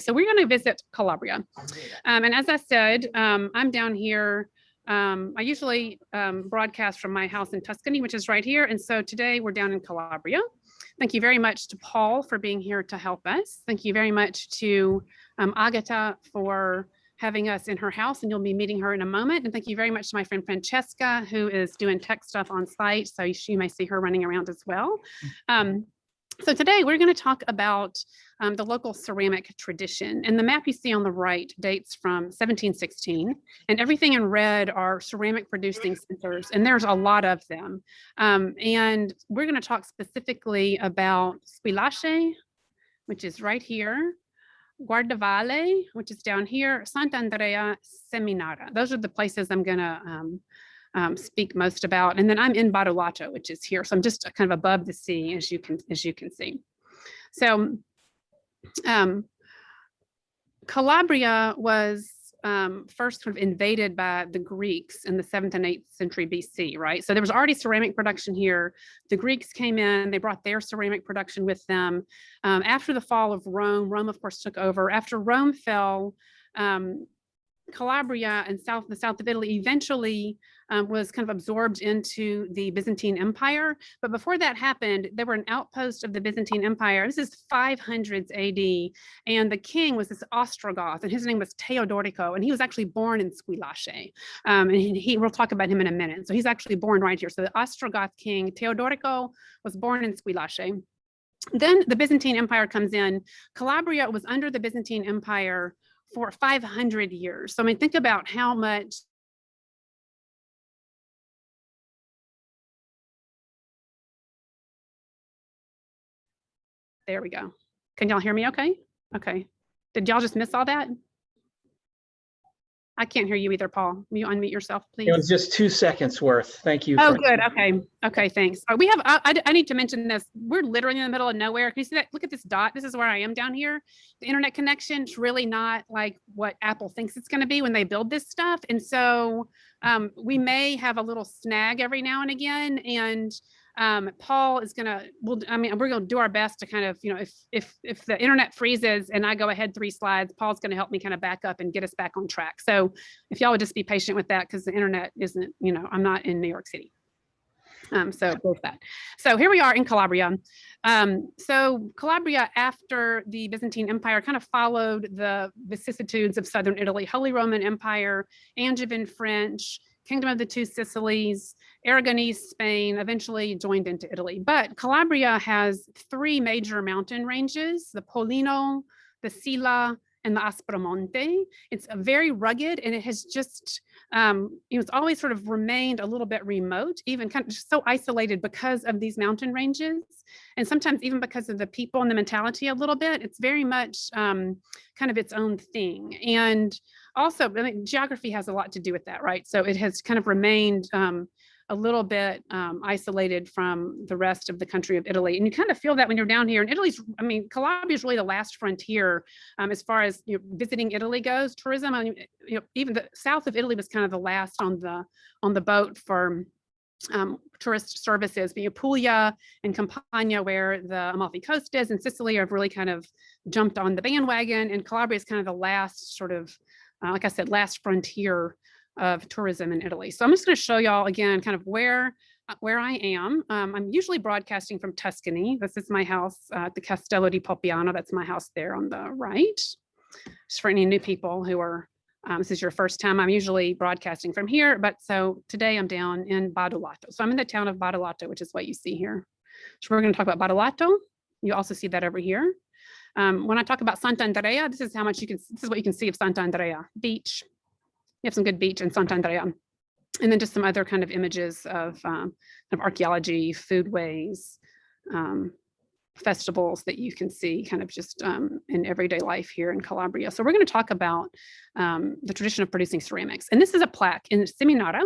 So we're going to visit Calabria. And as I said, I'm down here. I usually broadcast from my house in Tuscany, which is right here. And so today we're down in Calabria. Thank you very much to Paul for being here to help us. Thank you very much to Agata for having us in her house, and you'll be meeting her in a moment. And thank you very much to my friend Francesca, who is doing tech stuff on site. So you may see her running around as well. So today we're going to talk about the local ceramic tradition. And the map you see on the right dates from 1716. And everything in red are ceramic producing centers. And there's a lot of them. And we're going to talk specifically about Squillace, which is right here. Guardavalle, which is down here, Sant'Andrea, Seminara. Those are the places I'm going to speak most about. And then I'm in Badolato, which is here. So I'm just kind of above the sea, as you can see. So Calabria was first sort of invaded by the Greeks in the 7th and 8th century BC, right? So there was already ceramic production here. The Greeks came in, they brought their ceramic production with them. After the fall of Rome, Rome, of course, took over. After Rome fell, Calabria and the south of Italy eventually was kind of absorbed into the Byzantine Empire. But before that happened, they were an outpost of the Byzantine Empire. This is 500s AD. And the king was this Ostrogoth, and his name was Teodorico. And he was actually born in Squillace. And we'll talk about him in a minute. So he's actually born right here. So the Ostrogoth king, Teodorico, was born in Squillace. Then the Byzantine Empire comes in. Calabria was under the Byzantine Empire for 500 years. So I mean, think about how much there we go. Can y'all hear me okay? Okay. Did y'all just miss all that? I can't hear you either, Paul. Will you unmute yourself, please? It was just 2 seconds worth. Thank you. Oh, good. Okay. Okay, thanks. We have, I need to mention this. We're literally in the middle of nowhere. Can you see that? Look at this dot. This is where I am down here. The internet connection is really not like what Apple thinks it's going to be when they build this stuff. And so we may have a little snag every now and again. And Paul is gonna, we're gonna do our best to kind of, if the internet freezes and I go ahead 3 slides, Paul's gonna help me kind of back up and get us back on track. So if y'all would just be patient with that, because the internet isn't, I'm not in New York City. So both that. So here we are in Calabria. So Calabria, after the Byzantine Empire, kind of followed the vicissitudes of southern Italy, Holy Roman Empire, Angevin French, Kingdom of the Two Sicilies, Aragonese Spain, eventually joined into Italy. But Calabria has 3 major mountain ranges: the Pollino, the Sila, and the Aspromonte. It's very rugged, and it has just, it's always sort of remained a little bit remote, even kind of just so isolated because of these mountain ranges. And sometimes even because of the people and the mentality a little bit, it's very much kind of its own thing. And also, I mean, geography has a lot to do with that, right? So it has kind of remained a little bit isolated from the rest of the country of Italy. And you kind of feel that when you're down here. And Italy's, I mean, Calabria is really the last frontier as far as visiting Italy goes. Tourism, I mean, even the south of Italy was kind of the last on the boat for tourist services. But Puglia and Campania, where the Amalfi Coast is, and Sicily have really kind of jumped on the bandwagon. And Calabria is kind of the last sort of, like I said, last frontier of tourism in Italy. So I'm just going to show y'all again kind of where I am. I'm usually broadcasting from Tuscany. This is my house at the Castello di Poppiano. That's my house there on the right. Just for any new people who are, this is your first time, I'm usually broadcasting from here. But so today I'm down in Badolato. So I'm in the town of Badolato, which is what you see here. So we're going to talk about Badolato. You also see that over here. When I talk about Sant'Andrea, this is what you can see of Sant'Andrea beach. You have some good beach in Sant'Andrea. And then just some other kind of images of archaeology, foodways, festivals that you can see kind of just in everyday life here in Calabria. So we're going to talk about the tradition of producing ceramics. And this is a plaque in Seminara,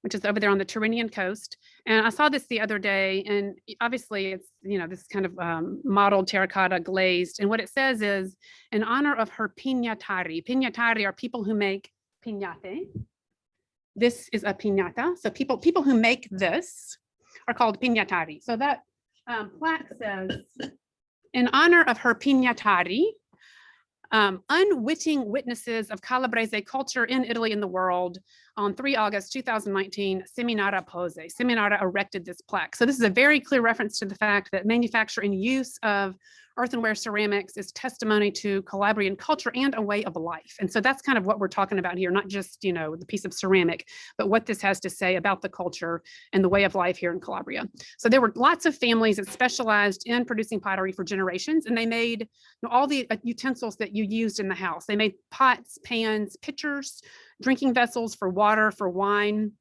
which is over there on the Tyrrhenian coast. And I saw this the other day, and obviously it's, this kind of modeled terracotta glazed. And what it says is, in honor of her pignatari. Pignatari are people who make pignate. This is a pignata. So people who make this are called pignatari. So that plaque says, in honor of her pignatari, Unwitting Witnesses of Calabrese Culture in Italy and the World. On 3 August 2019, Seminara pose. Seminara erected this plaque. So this is a very clear reference to the fact that manufacture and use of earthenware ceramics is testimony to Calabrian culture and a way of life. And so that's kind of what we're talking about here, not just, you know, the piece of ceramic, but what this has to say about the culture and the way of life here in Calabria. So there were lots of families that specialized in producing pottery for generations, and they made, you know, all the utensils that you used in the house. They made pots, pans, pitchers, drinking vessels for water, for wine,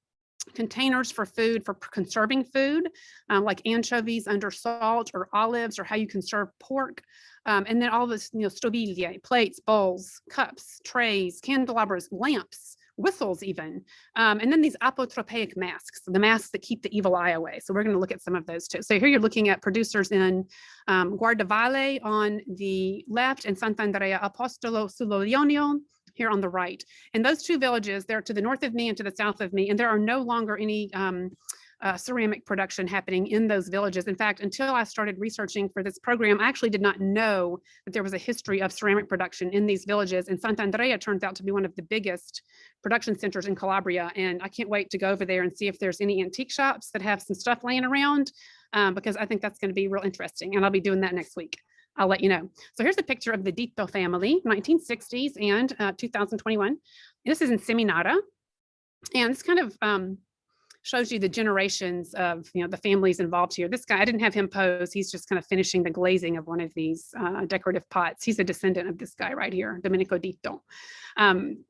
containers for food, for conserving food, like anchovies under salt, or olives, or how you conserve pork. And then all this, you know, stoviglie, plates, bowls, cups, trays, candelabras, lamps, whistles even. And then these Apotheopaik masks, the masks that keep the evil eye away. So we're going to look at some of those too. So here you're looking at producers in Guardavalle on the left and Sant'Andrea Apostolo sullo Ionio here on the right. And those two villages, they're to the north of me and to the south of me, and there are no longer any ceramic production happening in those villages. In fact, until I started researching for this program, I actually did not know that there was a history of ceramic production in these villages. And Sant'Andrea turns out to be one of the biggest production centers in Calabria. And I can't wait to go over there and see if there's any antique shops that have some stuff laying around, because I think that's going to be real interesting. And I'll be doing that next week. I'll let you know. So here's a picture of the Dito family, 1960s and 2021. This is in Seminara. And this kind of shows you the generations of, you know, the families involved here. This guy, I didn't have him pose. He's just kind of finishing the glazing of one of these decorative pots. He's a descendant of this guy right here, Domenico Dito.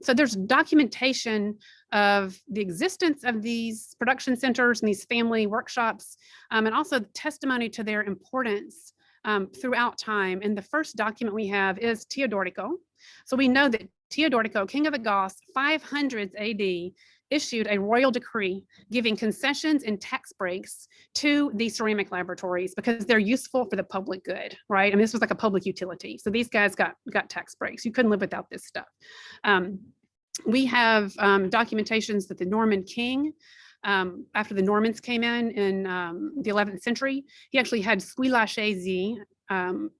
So there's documentation of the existence of these production centers and these family workshops, and also testimony to their importance throughout time. And the first document we have is Teodorico. So we know that Teodorico, king of the Goths, 500s AD, issued a royal decree giving concessions and tax breaks to the ceramic laboratories because they're useful for the public good, right? I mean, this was like a public utility. So these guys got tax breaks. You couldn't live without this stuff. We have documentations that the Norman king, after the Normans came in the 11th century, he actually had Squillace,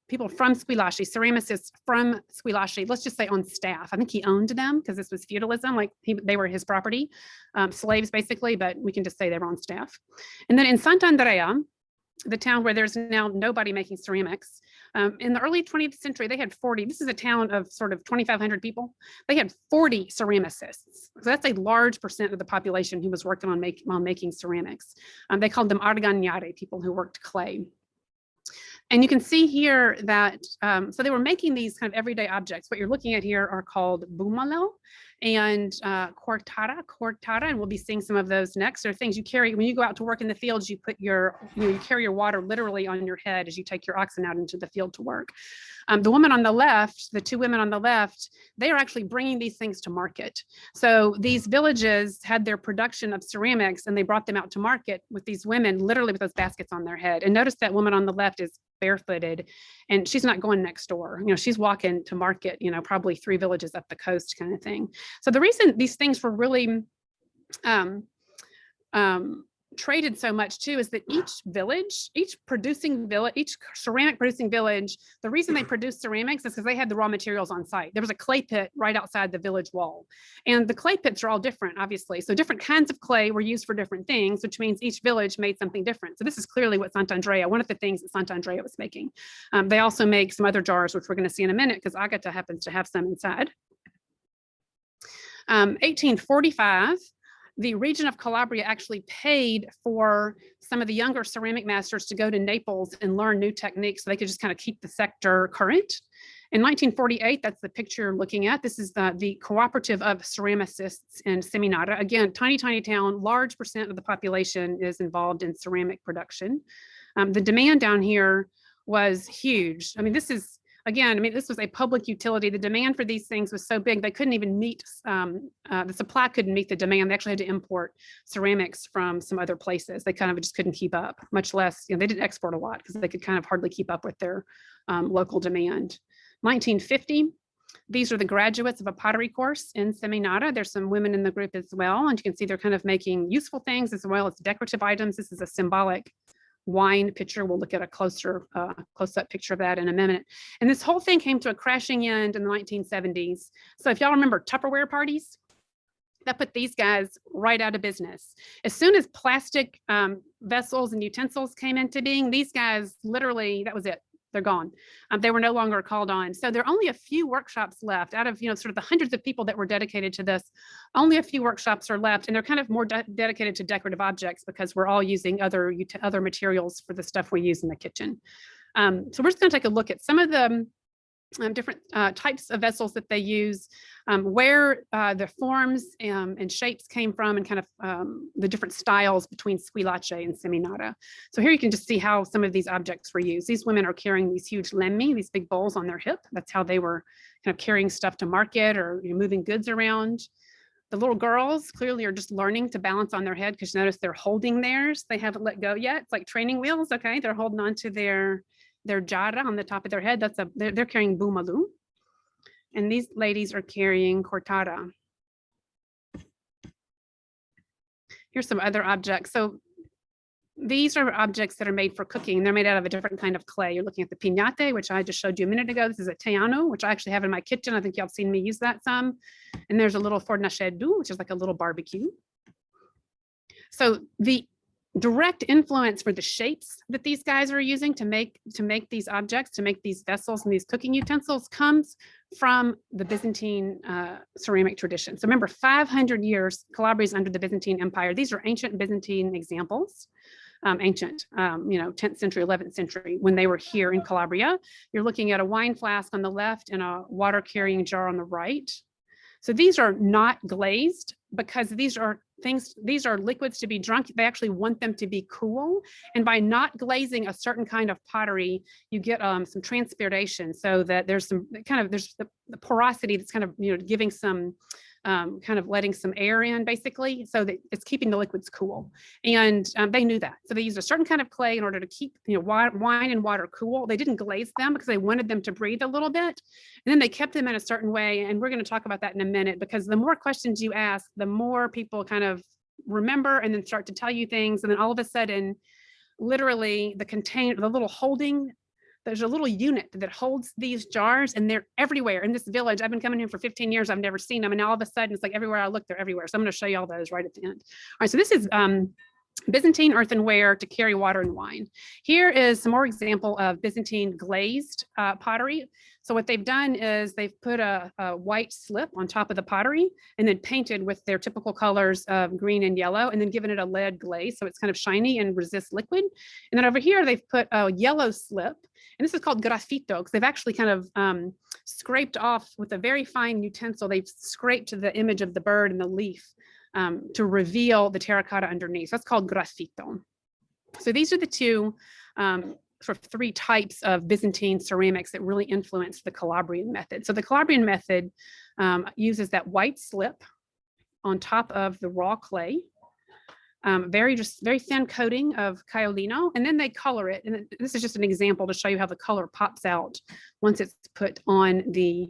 people from Squillace, ceramicists from Squillace, let's just say on staff. I think he owned them because this was feudalism, like they were his property, slaves basically, but we can just say they were on staff. And then in Sant'Andrea, the town where there's now nobody making ceramics, in the early 20th century, they had 40. This is a town of sort of 2,500 people. They had 40 ceramicists. So that's a large percent of the population who was working on making ceramics. They called them argagnari, people who worked clay. And you can see here that, so they were making these kind of everyday objects. What you're looking at here are called bumalo and quartara, and we'll be seeing some of those next. They're things you carry when you go out to work in the fields. You put your, you carry your water literally on your head as you take your oxen out into the field to work. The woman on the left, the two women on the left, they are actually bringing these things to market. So these villages had their production of ceramics and they brought them out to market with these women literally with those baskets on their head. And notice that woman on the left is barefooted and she's not going next door. You know, she's walking to market, you know, probably 3 villages up the coast kind of thing. So the reason these things were really traded so much too is that each village, each ceramic producing village, the reason they produced ceramics is because they had the raw materials on site. There was a clay pit right outside the village wall. And the clay pits are all different, obviously. So different kinds of clay were used for different things, which means each village made something different. So this is clearly what Sant'Andrea, one of the things that Sant'Andrea was making. They also make some other jars, which we're going to see in a minute, because Agata happens to have some inside. 1845, the region of Calabria actually paid for some of the younger ceramic masters to go to Naples and learn new techniques so they could just kind of keep the sector current. In 1948, that's the picture you're looking at. This is the cooperative of ceramicists in Seminara. Again, tiny, tiny town, large percent of the population is involved in ceramic production. The demand down here was huge. I mean, this is, again, I mean, this was a public utility. The demand for these things was so big, they couldn't even meet, the supply couldn't meet the demand. They actually had to import ceramics from some other places. They kind of just couldn't keep up, much less, you know, they didn't export a lot because they could kind of hardly keep up with their local demand. 1950, these are the graduates of a pottery course in Seminara. There's some women in the group as well. And you can see they're kind of making useful things as well as decorative items. This is a symbolic wine pitcher. We'll look at a close-up picture of that in a minute. And this whole thing came to a crashing end in the 1970s. So if y'all remember Tupperware parties, that put these guys right out of business. As soon as plastic vessels and utensils came into being, these guys literally, that was it. They're gone. They were no longer called on. So there are only a few workshops left out of, sort of the hundreds of people that were dedicated to this. Only a few workshops are left, and they're kind of more dedicated to decorative objects because we're all using other materials for the stuff we use in the kitchen. So we're just going to take a look at some of the different types of vessels that they use, where the forms and shapes came from, and kind of the different styles between Squillace and Seminara. So here you can just see how some of these objects were used. These women are carrying these huge lemmi, these big bowls on their hip. That's how they were kind of carrying stuff to market or moving goods around. The little girls clearly are just learning to balance on their head, because notice they're holding theirs. They haven't let go yet. It's like training wheels. Okay, they're holding on to their jara on the top of their head. They're carrying bumalu, and these ladies are carrying cortada. Here's some other objects. So these are objects that are made for cooking. They're made out of a different kind of clay. You're looking at the piñate, which I just showed you a minute ago. This is a teano, which I actually have in my kitchen. I think y'all have seen me use that some. And there's a little fornacedo, which is like a little barbecue. So the direct influence for the shapes that these guys are using to make these objects, to make these vessels and these cooking utensils, comes from the Byzantine ceramic tradition. So remember, 500 years, Calabria is under the Byzantine Empire. These are ancient Byzantine examples, ancient, 10th century, 11th century, when they were here in Calabria. You're looking at a wine flask on the left and a water carrying jar on the right. So these are not glazed because these are liquids to be drunk. They actually want them to be cool. And by not glazing a certain kind of pottery, you get some transpiration, so that there's the porosity that's kind of, giving some, kind of letting some air in, basically, so that it's keeping the liquids cool. And they knew that. So they used a certain kind of clay in order to keep, wine and water cool. They didn't glaze them because they wanted them to breathe a little bit. And then they kept them in a certain way. And we're going to talk about that in a minute, because the more questions you ask, the more people kind of remember and then start to tell you things. And then all of a sudden, literally the little holding, there's a little unit that holds these jars, and they're everywhere in this village. I've been coming here for 15 years. I've never seen them. And now all of a sudden, it's like everywhere I look, they're everywhere. So I'm going to show you all those right at the end. All right, so this is Byzantine earthenware to carry water and wine. Here is some more example of Byzantine glazed pottery. So what they've done is they've put a white slip on top of the pottery and then painted with their typical colors of green and yellow, and then given it a lead glaze so it's kind of shiny and resists liquid. And then over here they've put a yellow slip, and this is called graffito, because they've actually kind of scraped off with a very fine utensil. They've scraped the image of the bird and the leaf to reveal the terracotta underneath. That's called graffito. So these are the two sort of three types of Byzantine ceramics that really influenced the Calabrian method. So the Calabrian method uses that white slip on top of the raw clay, very thin coating of kaolino, and then they color it. And this is just an example to show you how the color pops out once it's put on the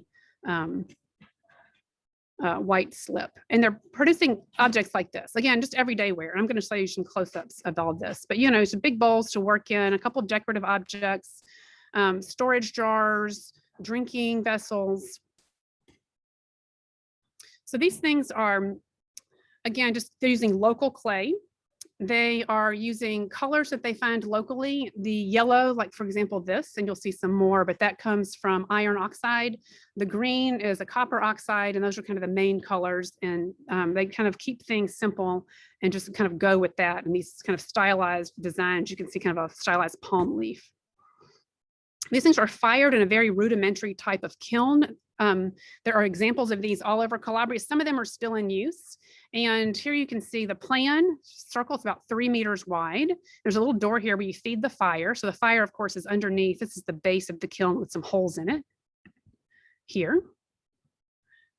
white slip. And they're producing objects like this. Again, just everyday wear. I'm going to show you some close-ups of all this. But, some big bowls to work in, a couple of decorative objects, storage jars, drinking vessels. So these things are, again, they're using local clay. They are using colors that they find locally. The yellow, like for example, this, and you'll see some more, but that comes from iron oxide. The green is a copper oxide, and those are kind of the main colors. And they kind of keep things simple and just kind of go with that. And these kind of stylized designs, you can see kind of a stylized palm leaf. These things are fired in a very rudimentary type of kiln. There are examples of these all over Calabria. Some of them are still in use. And here you can see the plan circle. It's about 3 meters wide. There's a little door here where you feed the fire. So the fire, of course, is underneath. This is the base of the kiln with some holes in it. Here,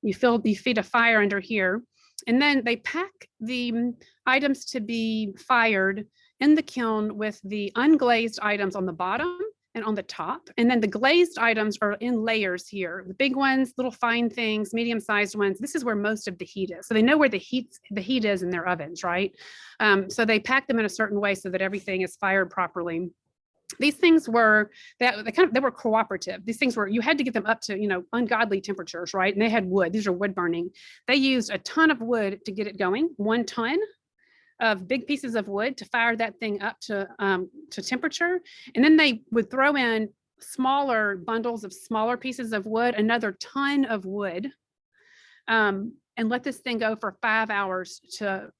you feed a fire under here. And then they pack the items to be fired in the kiln with the unglazed items on the bottom and on the top. And then the glazed items are in layers here. The big ones, little fine things, medium-sized ones. This is where most of the heat is. So they know where the heat is in their ovens, right? So they pack them in a certain way so that everything is fired properly. These things were they were cooperative. These things were, you had to get them up to, ungodly temperatures, right? And they had wood. These are wood burning. They used a ton of wood to get it going, 1 ton of big pieces of wood to fire that thing up to temperature. And then they would throw in smaller bundles of smaller pieces of wood, another ton of wood, and let this thing go for 5 hours to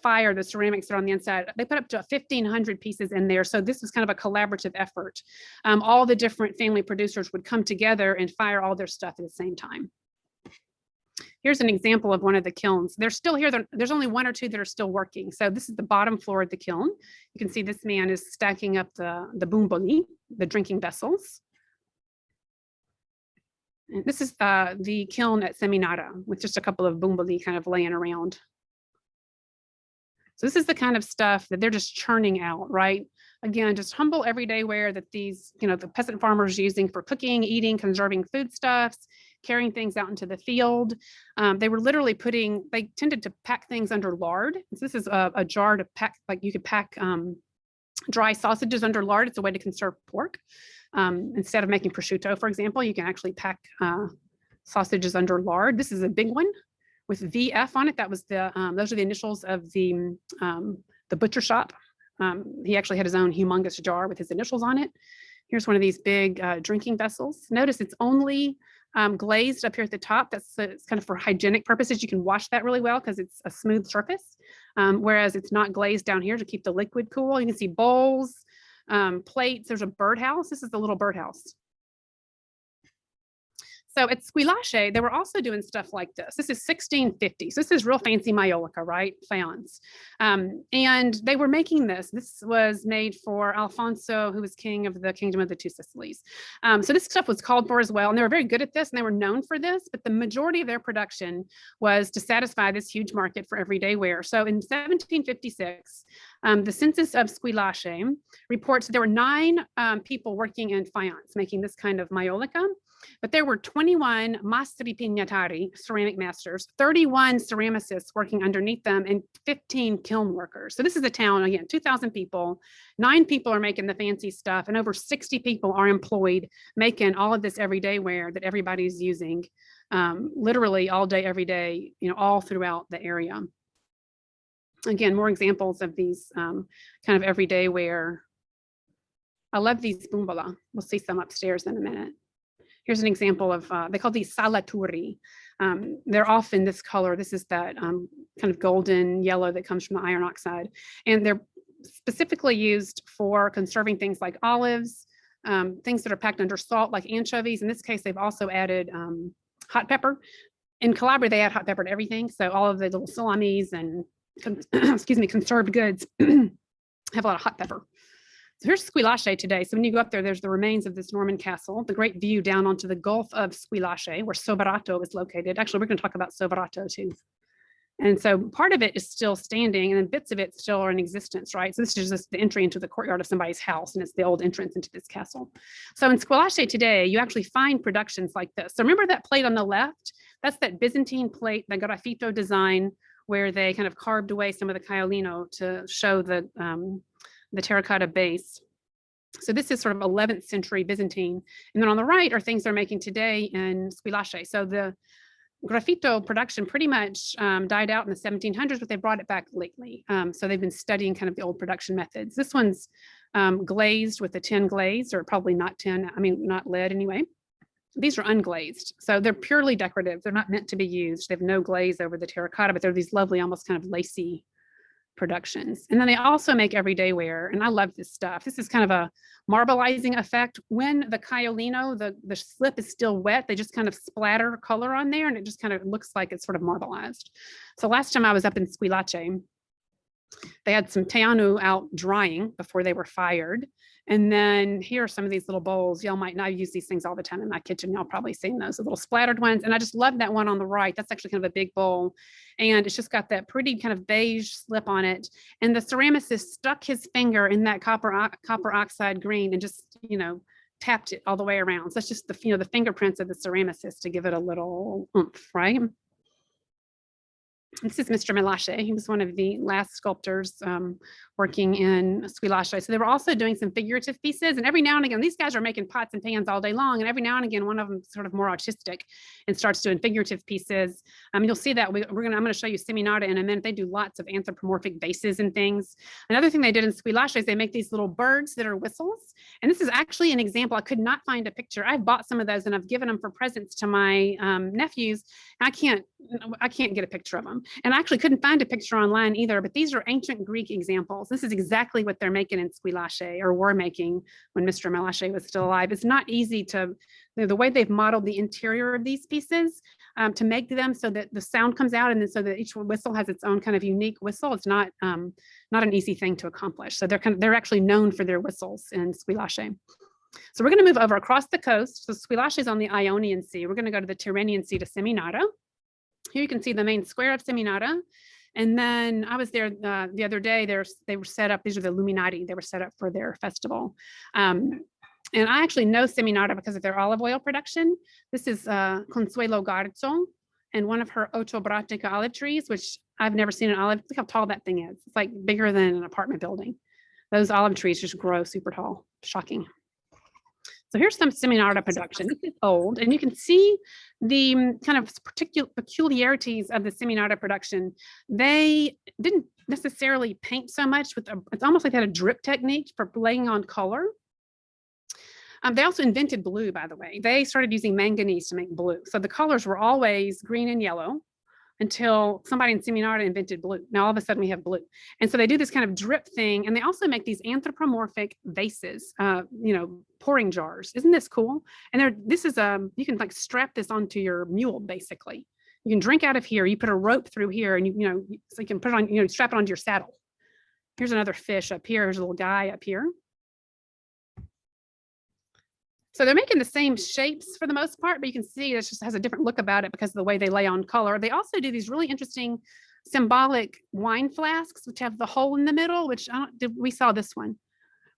fire the ceramics that are on the inside. They put up to 1,500 pieces in there. So this was kind of a collaborative effort. All the different family producers would come together and fire all their stuff at the same time. Here's an example of one of the kilns. They're still here. There's only 1 or 2 that are still working. So this is the bottom floor of the kiln. You can see this man is stacking up the bumboli, the drinking vessels. And this is the kiln at Seminara with just a couple of bumboli kind of laying around. So this is the kind of stuff that they're just churning out, right? Again, just humble everyday ware that these, the peasant farmers using for cooking, eating, conserving foodstuffs, carrying things out into the field. They were literally they tended to pack things under lard. So this is a jar to pack, like you could pack dry sausages under lard. It's a way to conserve pork. Instead of making prosciutto, for example, you can actually pack sausages under lard. This is a big one with VF on it. That was those are the initials of the butcher shop. He actually had his own humongous jar with his initials on it. Here's one of these big drinking vessels. Notice it's only glazed up here at the top. It's kind of for hygienic purposes. You can wash that really well because it's a smooth surface, whereas it's not glazed down here to keep the liquid cool. You can see bowls, plates. There's a birdhouse. This is the little birdhouse. So at Squillace, they were also doing stuff like this. This is 1650. So this is real fancy maiolica, right? Faience. And they were making this. This was made for Alfonso, who was king of the Kingdom of the Two Sicilies. So this stuff was called for as well. And they were very good at this and they were known for this, but the majority of their production was to satisfy this huge market for everyday wear. So in 1756, the census of Squillace reports there were 9 people working in faience, making this kind of maiolica. But there were 21 mastri pignatari, ceramic masters, 31 ceramicists working underneath them, and 15 kiln workers. So this is a town, again, 2,000 people. 9 people are making the fancy stuff, and over 60 people are employed making all of this everyday wear that everybody's using literally all day, every day, all throughout the area. Again, more examples of these kind of everyday wear. I love these bumbola. We'll see some upstairs in a minute. Here's an example of, they call these Salaturi. They're often this color. This is that kind of golden yellow that comes from the iron oxide. And they're specifically used for conserving things like olives, things that are packed under salt like anchovies. In this case, they've also added hot pepper. In Calabria, they add hot pepper to everything. So all of the little salamis and, conserved goods have a lot of hot pepper. So here's Squillace today. So when you go up there, there's the remains of this Norman castle, the great view down onto the Gulf of Squillace, where Soverato is located. Actually, we're going to talk about Soverato too. And so part of it is still standing, and then bits of it still are in existence, right? So this is just the entry into the courtyard of somebody's house, and it's the old entrance into this castle. So in Squillace today, you actually find productions like this. So remember that plate on the left? That's that Byzantine plate, the graffito design, where they kind of carved away some of the caolino to show the terracotta base. So this is sort of 11th century Byzantine. And then on the right are things they're making today in Squillace. So the graffito production pretty much died out in the 1700s, but they brought it back lately. So they've been studying kind of the old production methods. This one's glazed with a tin glaze, or probably not tin, not lead anyway. These are unglazed. So they're purely decorative. They're not meant to be used. They have no glaze over the terracotta, but they're these lovely, almost kind of lacy productions. And then they also make everyday wear, and I love this stuff. This is kind of a marbleizing effect. When the caolino, the slip is still wet, they just kind of splatter color on there, and it just kind of looks like it's sort of marbleized. So last time I was up in Squillace, they had some teanu out drying before they were fired, And then here are some of these little bowls. Y'all might not use these things all the time in my kitchen. Y'all probably seen those, the little splattered ones. And I just love that one on the right. That's actually kind of a big bowl. And it's just got that pretty kind of beige slip on it. And the ceramicist stuck his finger in that copper oxide green and just, tapped it all the way around. So that's just the, the fingerprints of the ceramicist to give it a little oomph, right? This is Mr. Melache. He was one of the last sculptors working in Squillace. So they were also doing some figurative pieces. And every now and again, these guys are making pots and pans all day long. And every now and again, one of them sort of more artistic and starts doing figurative pieces. You'll see that I'm going to show you Seminara in a minute. They do lots of anthropomorphic vases and things. Another thing they did in Squillace is they make these little birds that are whistles. And this is actually an example. I could not find a picture. I've bought some of those and I've given them for presents to my nephews. I can't get a picture of them. And I actually couldn't find a picture online either, but these are ancient Greek examples. This is exactly what they're making in Squillace, or were making when Mr. Melache was still alive. It's not easy to, the way they've modeled the interior of these pieces to make them so that the sound comes out, and then so that each whistle has its own kind of unique whistle. It's not an easy thing to accomplish. So they're actually known for their whistles in Squillace. So we're going to move over across the coast. So Squillace is on the Ionian Sea. We're going to go to the Tyrrhenian Sea to Seminara. Here you can see the main square of Seminara. And then I was there the other day. They were set up. These are the Luminati. They were set up for their festival. And I actually know Seminara because of their olive oil production. This is Consuelo Garzo and one of her Ocho Bratica olive trees, which I've never seen an olive. Look how tall that thing is. It's like bigger than an apartment building. Those olive trees just grow super tall. Shocking. So here's some Seminara production. This is old, and you can see the kind of peculiarities of the Seminara production. They didn't necessarily paint so much with it's almost like they had a drip technique for laying on color. They also invented blue, by the way. They started using manganese to make blue. So the colors were always green and yellow until somebody in Seminara invented blue. Now all of a sudden we have blue. And so they do this kind of drip thing. And they also make these anthropomorphic vases, pouring jars. Isn't this cool? And this is you can like strap this onto your mule, basically. You can drink out of here. You put a rope through here and so you can put it on, strap it onto your saddle. Here's another fish up here. There's a little guy up here. So they're making the same shapes for the most part, but you can see it just has a different look about it because of the way they lay on color. They also do these really interesting symbolic wine flasks, which have the hole in the middle, which we saw this one.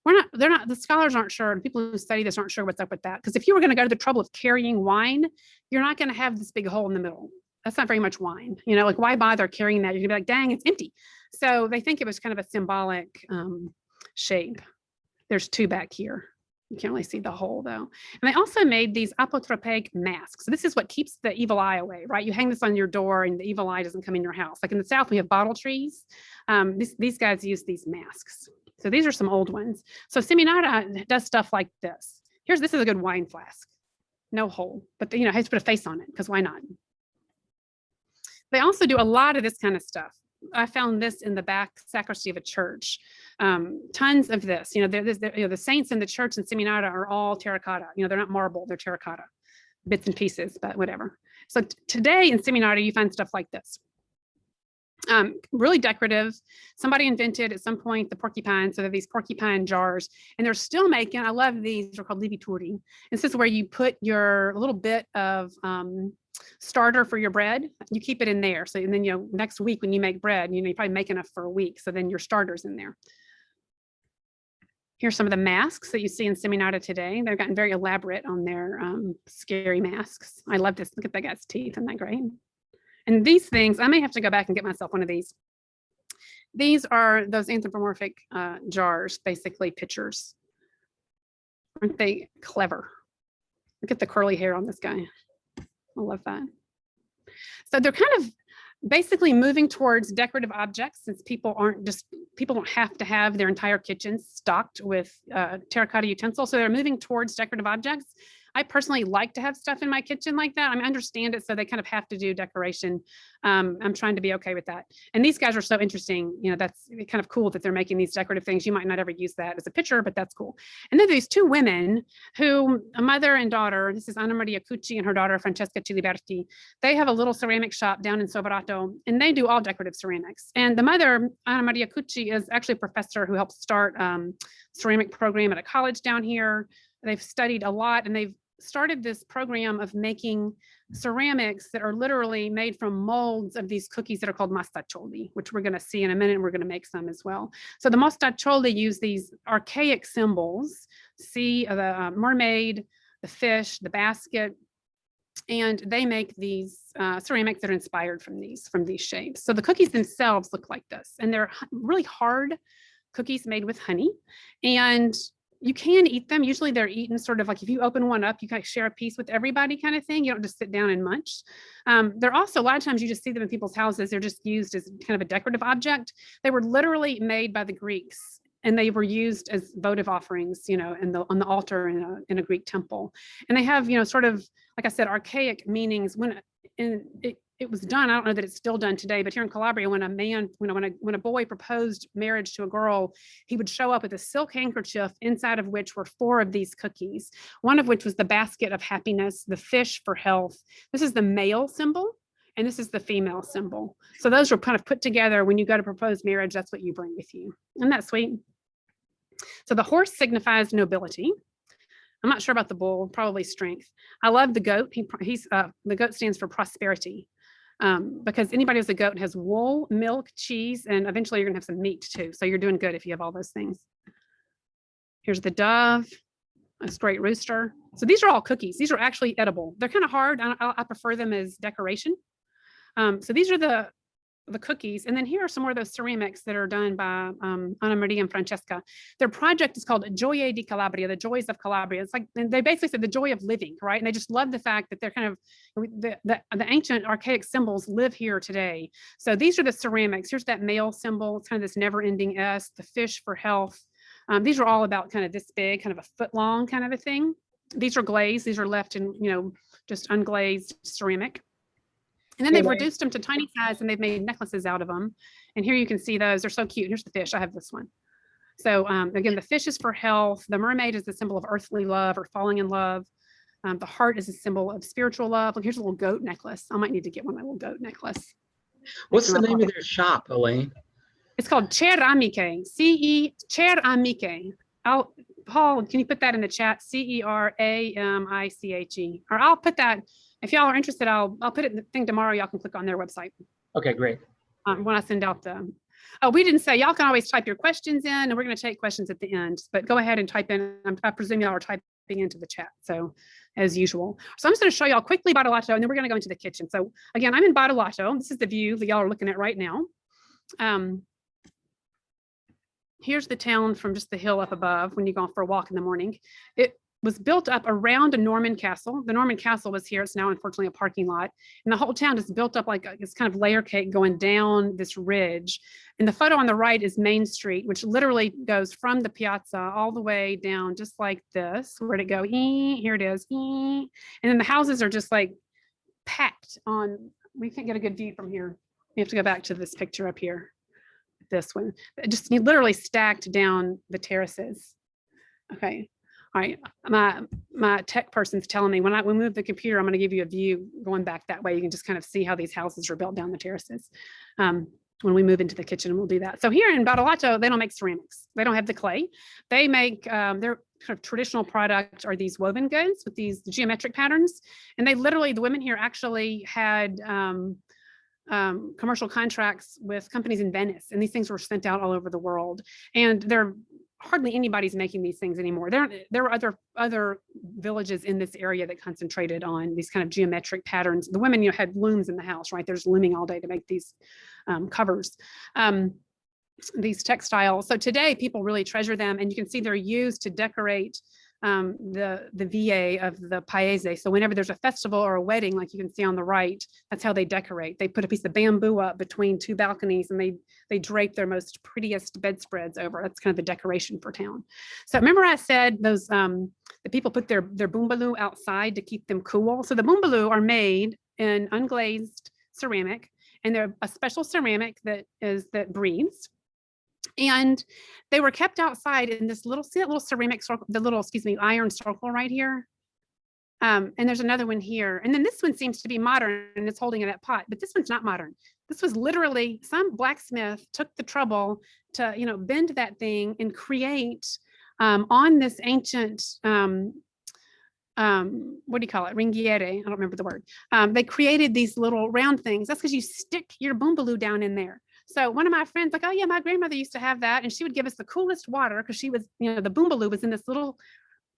The scholars aren't sure, and people who study this aren't sure what's up with that. Because if you were going to go to the trouble of carrying wine, you're not going to have this big hole in the middle. That's not very much wine. Like why bother carrying that? You're gonna be like, dang, it's empty. So they think it was kind of a symbolic shape. There's two back here. You can't really see the hole though. And they also made these Apotheopaik Masks. So this is what keeps the evil eye away, right? You hang this on your door and the evil eye doesn't come in your house. Like in the South, we have bottle trees. These guys use these masks. So these are some old ones. So Seminara does stuff like this. This is a good wine flask. No hole, but I have to put a face on it because why not? They also do a lot of this kind of stuff. I found this in the back sacristy of a church. Tons of this. The saints in the church in Seminara are all terracotta. They're not marble, they're terracotta, bits and pieces, but whatever. So today in Seminara, you find stuff like this. Really decorative. Somebody invented at some point the porcupine, so they're these porcupine jars, and they're still making. I love these. They're called lievituri. This is where you put your little bit of starter for your bread. You keep it in there. So and then next week when you make bread, you probably make enough for a week. So then your starter's in there. Here's some of the masks that you see in Seminara today. They've gotten very elaborate on their scary masks. I love this. Look at that guy's teeth. Isn't that great? And these things, I may have to go back and get myself one of these. These are those anthropomorphic jars, basically pitchers. Aren't they clever? Look at the curly hair on this guy. I love that. So they're kind of basically moving towards decorative objects, since people don't have to have their entire kitchen stocked with terracotta utensils. So they're moving towards decorative objects. I personally like to have stuff in my kitchen like that. I mean, I understand it, so they kind of have to do decoration. I'm trying to be okay with that. And these guys are so interesting. You know, that's kind of cool that they're making these decorative things. You might not ever use that as a picture, but that's cool. And then these two women who, a mother and daughter, this is Anna Maria Cucci and her daughter, Francesca Ciliberti. They have a little ceramic shop down in Soverato, and they do all decorative ceramics. And the mother, Anna Maria Cucci, is actually a professor who helped start ceramic program at a college down here. They've studied a lot, and they've started this program of making ceramics that are literally made from molds of these cookies that are called Mostacholi, which we're going to see in a minute, and we're going to make some as well. So the Mostacholi use these archaic symbols, see the mermaid, the fish, the basket, and they make these ceramics that are inspired from these shapes. So the cookies themselves look like this, and they're really hard cookies made with honey, and you can eat them. Usually they're eaten sort of like if you open one up, you kind of share a piece with everybody kind of thing. You don't just sit down and munch. They're also, a lot of times you just see them in people's houses. They're just used as kind of a decorative object. They were literally made by the Greeks, and they were used as votive offerings, you know, on the altar in a Greek temple. And they have, you know, sort of, like I said, archaic meanings. When it was done, I don't know that it's still done today, but here in Calabria, when a boy proposed marriage to a girl, he would show up with a silk handkerchief inside of which were 4 of these cookies, one of which was the basket of happiness, the fish for health. This is the male symbol, and this is the female symbol. So those were kind of put together. When you go to propose marriage, that's what you bring with you. Isn't that sweet? So the horse signifies nobility. I'm not sure about the bull, probably strength. I love the goat. The goat stands for prosperity. Because anybody who's a goat has wool, milk, cheese, and eventually you're gonna have some meat too. So you're doing good if you have all those things. Here's the dove, a straight rooster. So these are all cookies. These are actually edible. They're kind of hard. I prefer them as decoration. So these are the cookies. And then here are some more of those ceramics that are done by Anna Maria and Francesca. Their project is called Gioie di Calabria, the joys of Calabria. It's like, they basically said the joy of living, right? And they just love the fact that they're kind of, the ancient archaic symbols live here today. So these are the ceramics. Here's that male symbol. It's kind of this never ending S, the fish for health. These are all about kind of this big, kind of a foot long kind of a thing. These are glazed. These are left in, you know, just unglazed ceramic. And then they've reduced them to tiny size, and they've made necklaces out of them. And here you can see those. They're so cute. Here's the fish. I have this one. So again, the fish is for health. The mermaid is the symbol of earthly love or falling in love. The heart is a symbol of spiritual love. Look, here's a little goat necklace. I might need to get one, my little goat necklace. What's the name of their shop, Elaine? It's called Ceramiche, Ceramiche. Paul, can you put that in the chat? Ceramiche. Or I'll put that. If y'all are interested, I'll put it in the thing tomorrow. Y'all can click on their website. Okay, great. When I send out the, we didn't say, y'all can always type your questions in, and we're going to take questions at the end, but go ahead and type in. I presume y'all are typing into the chat. So as usual. So I'm just going to show y'all quickly Battolato, and then we're going to go into the kitchen. So again, I'm in Battolato. This is the view that y'all are looking at right now. Here's the town from just the hill up above when you go for a walk in the morning. It was built up around a Norman castle. The Norman castle was here. It's now unfortunately a parking lot. And the whole town is built up like this kind of layer cake going down this ridge. And the photo on the right is Main Street, which literally goes from the piazza all the way down just like this. Where'd it go? Here it is. And then the houses are just like packed on. We can't get a good view from here. We have to go back to this picture up here. This one, just literally stacked down the terraces. Okay. All right, my tech person's telling me when we move the computer, I'm going to give you a view going back that way. You can just kind of see how these houses are built down the terraces. When we move into the kitchen, we'll do that. So here in Battolato, they don't make ceramics. They don't have the clay. They make their kind of traditional product are these woven goods with these geometric patterns. And they literally, the women here actually had commercial contracts with companies in Venice, and these things were sent out all over the world. And they're hardly anybody's making these things anymore. There were other villages in this area that concentrated on these kind of geometric patterns. The women, you know, had looms in the house, right? There's looming all day to make these covers, these textiles. So today people really treasure them, and you can see they're used to decorate the VA of the Paese. So whenever there's a festival or a wedding, like you can see on the right, that's how they decorate. They put a piece of bamboo up between two balconies and they drape their most prettiest bedspreads over. That's kind of the decoration for town. So remember I said those the people put their bumbalu outside to keep them cool. So the bumbalu are made in unglazed ceramic, and they're a special ceramic that breathes. And they were kept outside in this little, see that little ceramic circle, the little, iron circle right here. And there's another one here. And then this one seems to be modern and it's holding in that pot, but this one's not modern. This was literally some blacksmith took the trouble to, bend that thing and create on this ancient, what do you call it? Ringhiere. I don't remember the word. They created these little round things. That's because you stick your bumbaloo down in there. So one of my friends like, oh yeah, my grandmother used to have that. And she would give us the coolest water because she was, the bumbaloo was in this little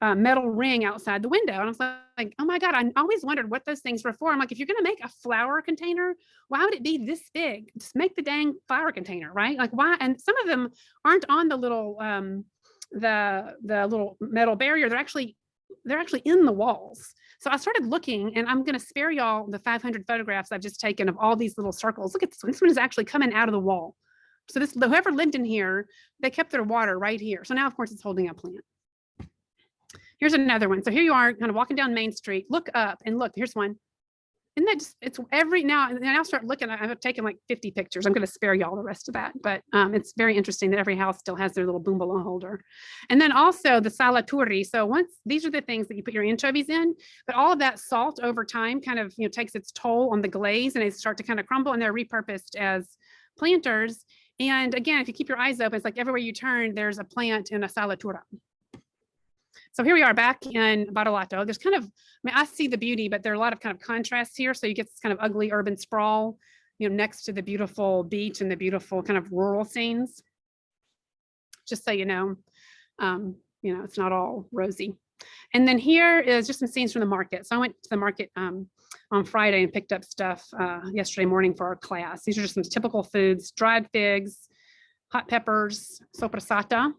metal ring outside the window. And I was like, oh my God, I always wondered what those things were for. I'm like, if you're going to make a flower container, why would it be this big? Just make the dang flower container, right? Like why? And some of them aren't on the little, the little metal barrier. They're actually in the walls. So I started looking, and I'm going to spare y'all the 500 photographs I've just taken of all these little circles. Look at this one. This one is actually coming out of the wall. So this, whoever lived in here, they kept their water right here. So now, of course, it's holding a plant. Here's another one. So here you are kind of walking down Main Street. Look up and look, here's one. Isn't that just, it's every now and then I'll start looking. I've taken like 50 pictures. I'm going to spare y'all the rest of that. But it's very interesting that every house still has their little bumbaloo holder. And then also the Salaturi. So once these are the things that you put your anchovies in, but all of that salt over time kind of, takes its toll on the glaze and they start to kind of crumble and they're repurposed as planters. And again, if you keep your eyes open, it's like everywhere you turn, there's a plant in a Salatura. So here we are back in Barolato. There's kind of, I see the beauty, but there are a lot of kind of contrasts here. So you get this kind of ugly urban sprawl, next to the beautiful beach and the beautiful kind of rural scenes. Just so you know, it's not all rosy. And then here is just some scenes from the market. So I went to the market on Friday and picked up stuff yesterday morning for our class. These are just some typical foods: dried figs, hot peppers, sopressata,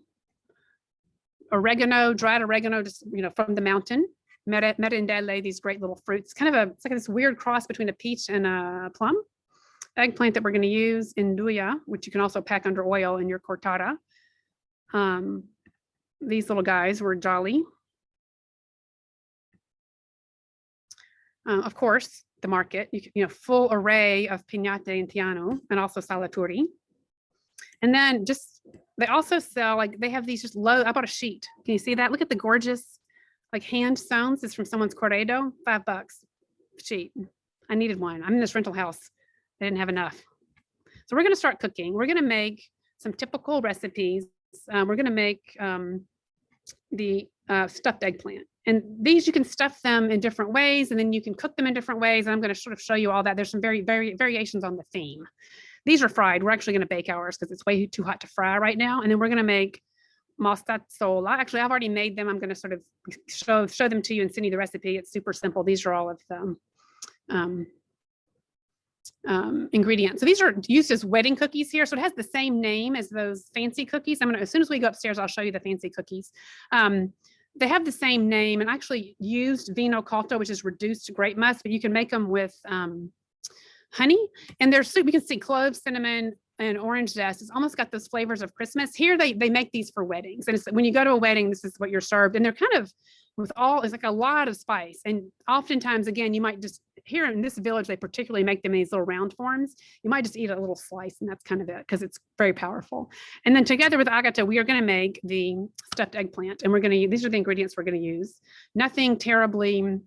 oregano, dried oregano, just from the mountain, merendelle, these great little fruits. It's like this weird cross between a peach and a plum. Eggplant that we're going to use, nduja, which you can also pack under oil in your cortara. These little guys were jolly. Of course, the market, full array of piñate and tiano, and also salaturi. And then they also sell, they have these just low, I bought a sheet. Can you see that? Look at the gorgeous, hand sewn. This is from someone's corredo, $5 sheet. I needed one. I'm in this rental house. I didn't have enough. So we're going to start cooking. We're going to make some typical recipes. We're going to make the stuffed eggplant. And these, you can stuff them in different ways, and then you can cook them in different ways. And I'm going to sort of show you all that. There's some variations on the theme. These are fried. We're actually going to bake ours because it's way too hot to fry right now. And then we're going to make Mostacholi. Actually, I've already made them. I'm going to sort of show them to you and send you the recipe. It's super simple. These are all of the ingredients. So these are used as wedding cookies here. So it has the same name as those fancy cookies. As soon as we go upstairs, I'll show you the fancy cookies. They have the same name, and actually used vino cotto, which is reduced grape must, but you can make them with honey. And there's soup. You can see cloves, cinnamon, and orange zest. It's almost got those flavors of Christmas. Here they make these for weddings. And it's, when you go to a wedding, this is what you're served. And they're kind of it's like a lot of spice. And oftentimes, again, you might just, here in this village, they particularly make them in these little round forms. You might just eat a little slice, and that's kind of it, because it's very powerful. And then together with Agata, we are going to make the stuffed eggplant. And we're going to, these are the ingredients we're going to use. Nothing terribly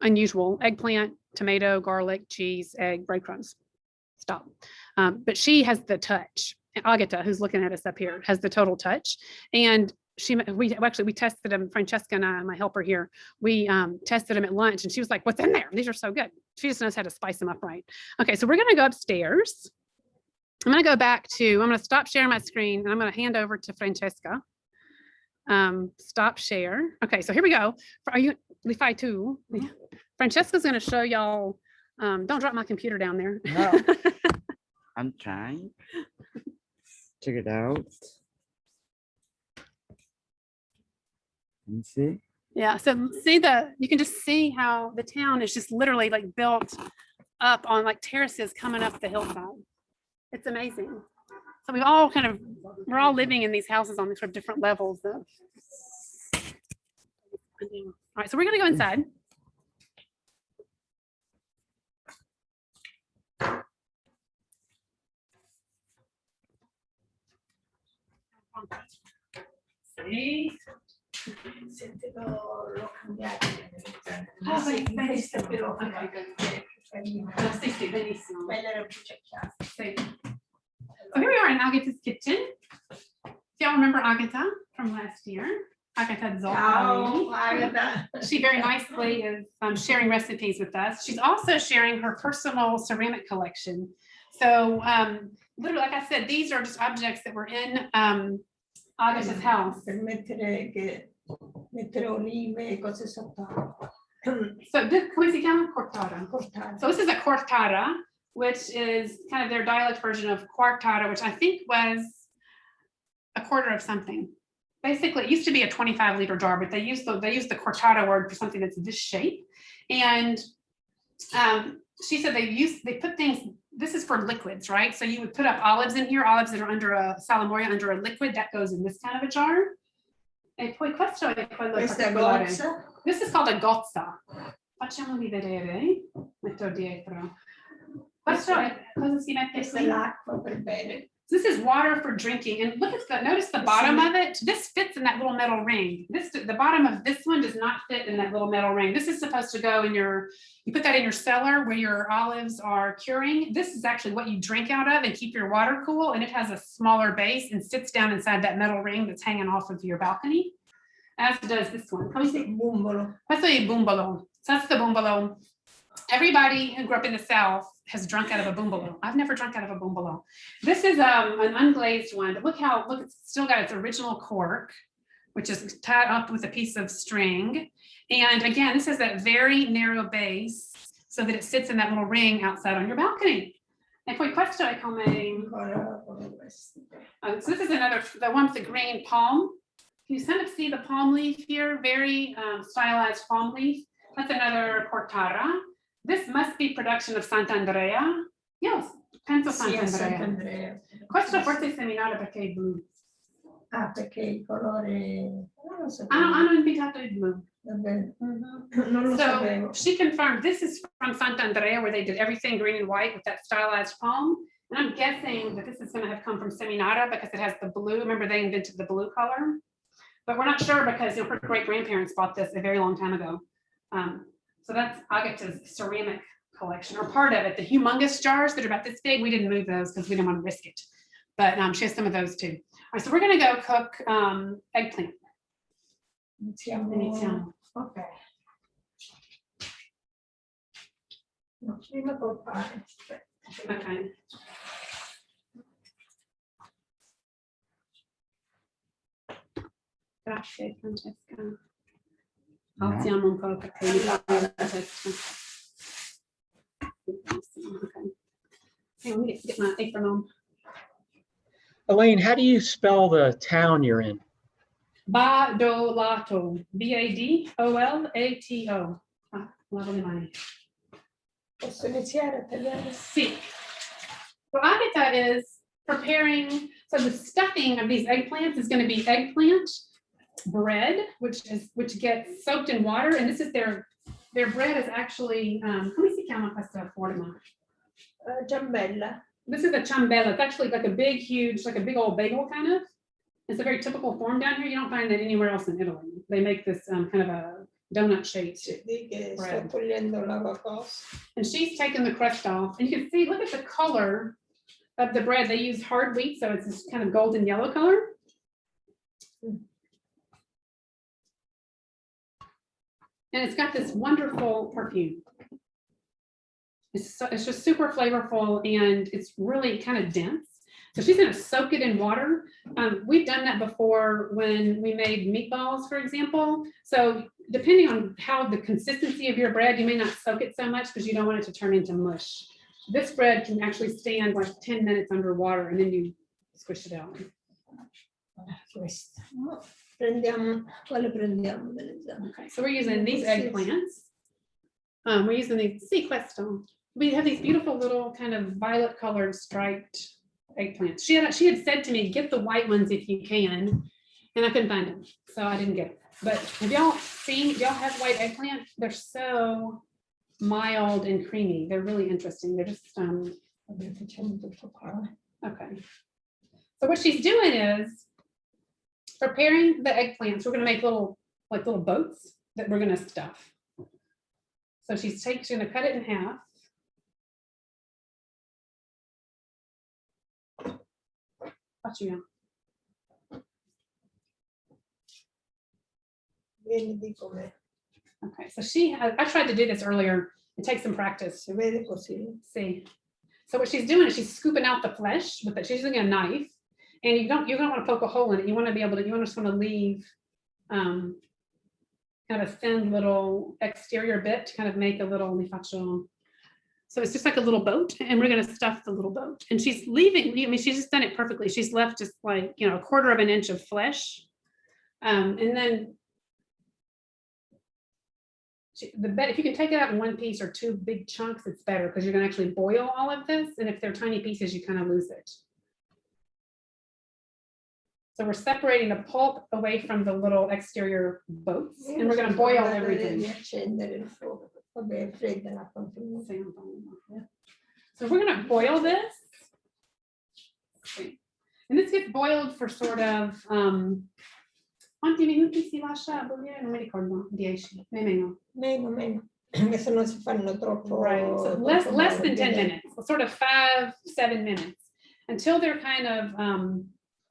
unusual. Eggplant, tomato, garlic, cheese, egg, breadcrumbs. Stop. But she has the touch. Agata, who's looking at us up here, has the total touch. And we tested them, Francesca and I, my helper here, we tested them at lunch, and she was like, what's in there? These are so good. She just knows how to spice them up right. Okay, so we're going to go upstairs. I'm going to go back to, I'm going to stop sharing my screen, and I'm going to hand over to Francesca. Stop share. Okay, so here we go. Are you, Lifai too? Francesca's going to show y'all. Don't drop my computer down there. No. I'm trying. Check it out. Let me see. Yeah, so you can just see how the town is just literally like built up on like terraces coming up the hillside. It's amazing. So we're all living in these houses on these sort of different levels of. All right, so we're gonna go inside. See? L'ho cambiato. Ah, benissimo. Però Sì, sì, benissimo. quella era più cerchiata. Sì. So here we are in Agata's kitchen. Do y'all remember Agata from last year? Agata Ciao, Zoccoli. Agata. She very nicely is sharing recipes with us. She's also sharing her personal ceramic collection. So literally, like I said, these are just objects that were in Agata's house. Per mettere olive e cose sotto. So this, come si chiama? Cortara. Cortare. So this is a cortara, which is kind of their dialect version of quartara, which I think was a quarter of something. Basically, it used to be a 25-liter jar, but they used the cortata word for something that's this shape. And she said they put things. This is for liquids, right? So you would put up olives in here, olives that are under a salamoria, under a liquid that goes in this kind of a jar. E poi questo è quello particolare. This is called a gozza. Facciamoli vedere. Metto dietro. Questo è cosa si mette Questa è qui? l'acqua per bere. This is water for drinking. And look at notice the bottom of it. This fits in that little metal ring. The bottom of this one does not fit in that little metal ring. This is supposed to go in you put that in your cellar where your olives are curing. This is actually what you drink out of and keep your water cool. And it has a smaller base and sits down inside that metal ring that's hanging off of your balcony, as does this one. Questo è il bumbolo. Questo è il bumbolo. So that's the bumbolo. Everybody who grew up in the South has drunk out of a bumbolo. I've never drunk out of a bumbolo. This is an unglazed one. But look, it's still got its original cork, which is tied up with a piece of string. And again, this has that very narrow base so that it sits in that little ring outside on your balcony. E poi questo è come, so this is the one with the green palm. You kind of see the palm leaf here, very stylized palm leaf. That's another cortara. This must be production of Sant'Andrea. Yes, penso Sant'Andrea. Questo forse è Seminara perché è blu. Ah, perché il colore. Non lo sapevo. Hanno invitato il blu. Vabbè. Non lo sapevo. So she confirmed this is from Sant'Andrea, where they did everything green and white with that stylized palm. And I'm guessing that this is going to have come from Seminara because it has the blue. Remember, they invented the blue color. But we're not sure because her great grandparents bought this a very long time ago. So that's Agata's ceramic collection, or part of it. The humongous jars that are about this big, we didn't move those because we didn't want to risk it. But she has some of those too. All right, so we're going to go cook eggplant. Iniziamo. Ok. No, prima col pane. Okay. Grazie, Francesca. Alziamo un po' perché mi fa Francesca. Okay. Hey, let me get my apron on. Elaine, how do you spell the town you're in? Badolato. Badolato. Lavo le mani. Posso iniziare a tagliare? Sì. So Agata is preparing, so the stuffing of these eggplants is going to be eggplant bread, which gets soaked in water, and this is their bread is actually come si chiama questa forma? Ciambella. This is a ciambella. It's actually like a big, huge, like a big old bagel kind of. It's a very typical form down here. You don't find that anywhere else in Italy. They make this kind of a donut shaped bread. Sto togliendo l'avocos. And she's taking the crust off, and you can see, look at the color of the bread. They use hard wheat, so it's this kind of golden yellow color. And it's got this wonderful perfume. It's just super flavorful, and it's really kind of dense. So she's going to soak it in water. We've done that before when we made meatballs, for example. So depending on how the consistency of your bread, you may not soak it so much because you don't want it to turn into mush. This bread can actually stand like 10 minutes underwater, and then you squish it out. Prendiamo, quale prendiamo delle zampe? Okay, so we're using these eggplants. We're using these, see, questo. We have these beautiful little kind of violet colored striped eggplants. She had said to me, get the white ones if you can, and I couldn't find them, so I didn't get it. But have y'all seen, y'all have white eggplant? They're so mild and creamy. They're really interesting. They're just, Vabbè, facciamo tutto qua. okay. So what she's doing is preparing the eggplants. We're gonna make little boats that we're gonna stuff. So she's gonna cut it in half. Faccio. Vieni di com'è. Okay, so I tried to do this earlier. It takes some practice. Si vede così. See. So what she's doing is she's scooping out the flesh with it. She's using a knife, and you don't want to poke a hole in it. You want to be able to, just want to leave kind of a thin little exterior bit to kind of make a little faccio. So it's just like a little boat, and we're going to stuff the little boat. And she's leaving, I mean, she's just done it perfectly. She's left just like, a 1/4 of an inch of flesh. And then if you can take it out in one piece or 2 big chunks, it's better because you're going to actually boil all of this. And if they're tiny pieces, you kind of lose it. So we're separating the pulp away from the little exterior boats, and we're going to boil everything. Accendere il fuoco. Vabbè, fredda la continua. So we're going to boil this. And this gets boiled for sort of quanti minuti si lascia bollire? Non mi ricordo, 10, nemmeno. Meno, che se no si fanno troppo. Right, so less than 10 minutes, sort of 5-7 minutes, until they're kind of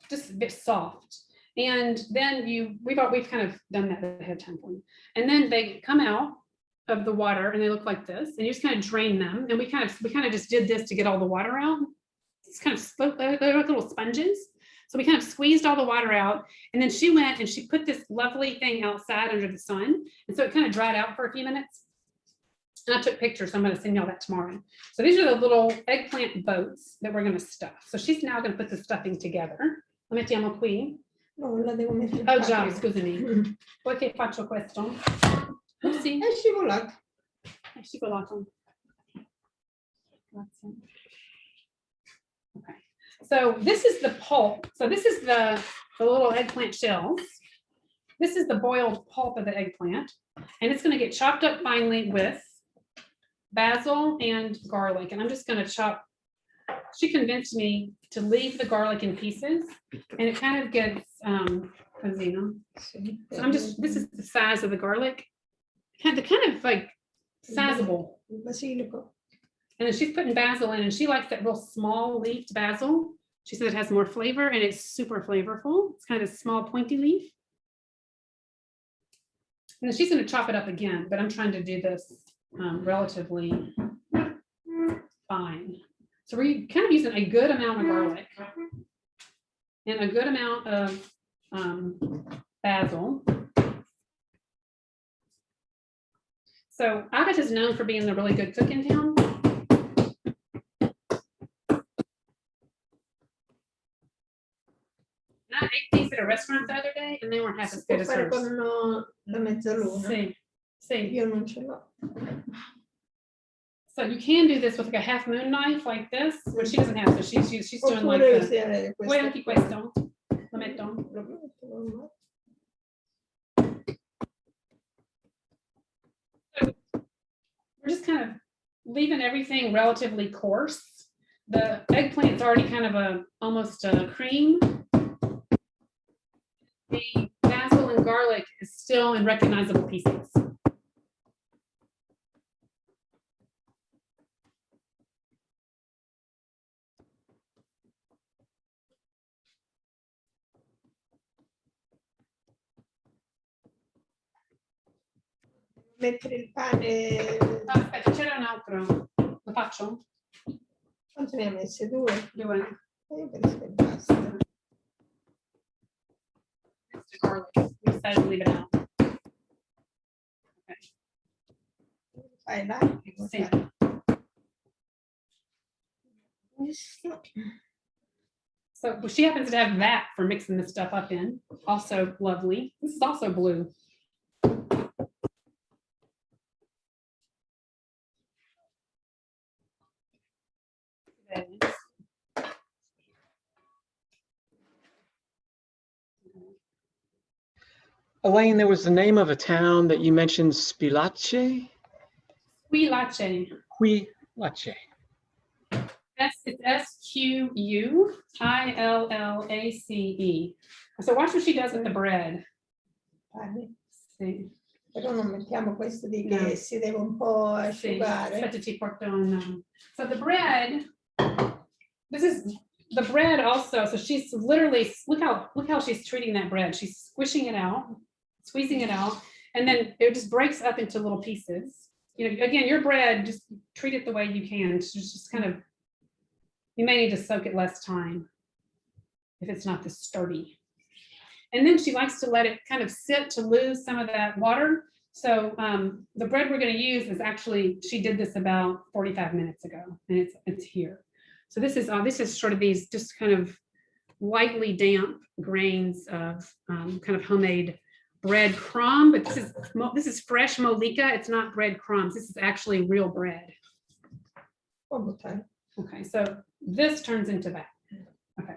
just a bit soft. And then we've kind of done that ahead of time for you. And then they come out of the water and they look like this, and you just kind of drain them. And we kind of just did this to get all the water out. It's kind of, they're like little sponges. So we kind of squeezed all the water out, and then she went and she put this lovely thing outside under the sun. And so it kind of dried out for a few minutes. And I took pictures, so I'm going to send y'all that tomorrow. So these are the little eggplant boats that we're going to stuff. So she's now going to put the stuffing together. Lo mettiamo qui. No, la devo mettere. Oh già, scusami. Poi che faccio questo? Oopsie. È scivolato. È scivolato. Grazie. Okay. So this is the pulp. So this is the little eggplant shells. This is the boiled pulp of the eggplant. And it's going to get chopped up finely with basil and garlic. And I'm just going to chop. She convinced me to leave the garlic in pieces. And it kind of gets, so this is the size of the garlic. Kind of like sizable. Basilico. And then she's putting basil in, and she likes that real small leafed basil. She said it has more flavor and it's super flavorful. It's kind of a small pointy leaf. And then she's going to chop it up again, but I'm trying to do this relatively fine. So we're kind of using a good amount of garlic and a good amount of basil. So Agata is known for being a really good cook in town. I ate these at a restaurant the other day, and they weren't half as good as hers. La mezzaluna. See. Io non ce l'ho. So you can do this with like a half moon knife like this, which she doesn't have, so she's doing like the. Poi anche questo. Lo metto. We're just kind of leaving everything relatively coarse. The eggplant's already kind of almost a cream. The basil and garlic is still in recognizable pieces. Mettere il pane. Aspetta, c'era un altro. Lo faccio? Quanto ne ha messe? 2? 2. Io penso che basta. It's the garlic. We decided to leave it out. Okay. Fai là. Sì. So she happens to have that for mixing this stuff up in. Also lovely. This is also blue. Elaine, there was the name of a town that you mentioned, Squillace? Squillace. Squillace. It's S-Q-U-I-L-L-A-C-E. So watch what she does with the bread. Guardi, See. però non mettiamo questo di che No. si deve un po' See. asciugare. Aspetta, ti porto un, So the bread, this is the bread also. So she's literally, look how she's treating that bread. She's squishing it out, squeezing it out, and then it just breaks up into little pieces. You know, again, your bread, just treat it the way you can. It's just kind of, you may need to soak it less time if it's not this sturdy. And then she likes to let it kind of sit to lose some of that water. So the bread we're going to use is actually, she did this about 45 minutes ago, and it's here. So this is sort of these just kind of lightly damp grains of kind of homemade bread crumb, but this is fresh mollica. It's not bread crumbs. This is actually real bread. Okay. Okay, so this turns into that. Okay.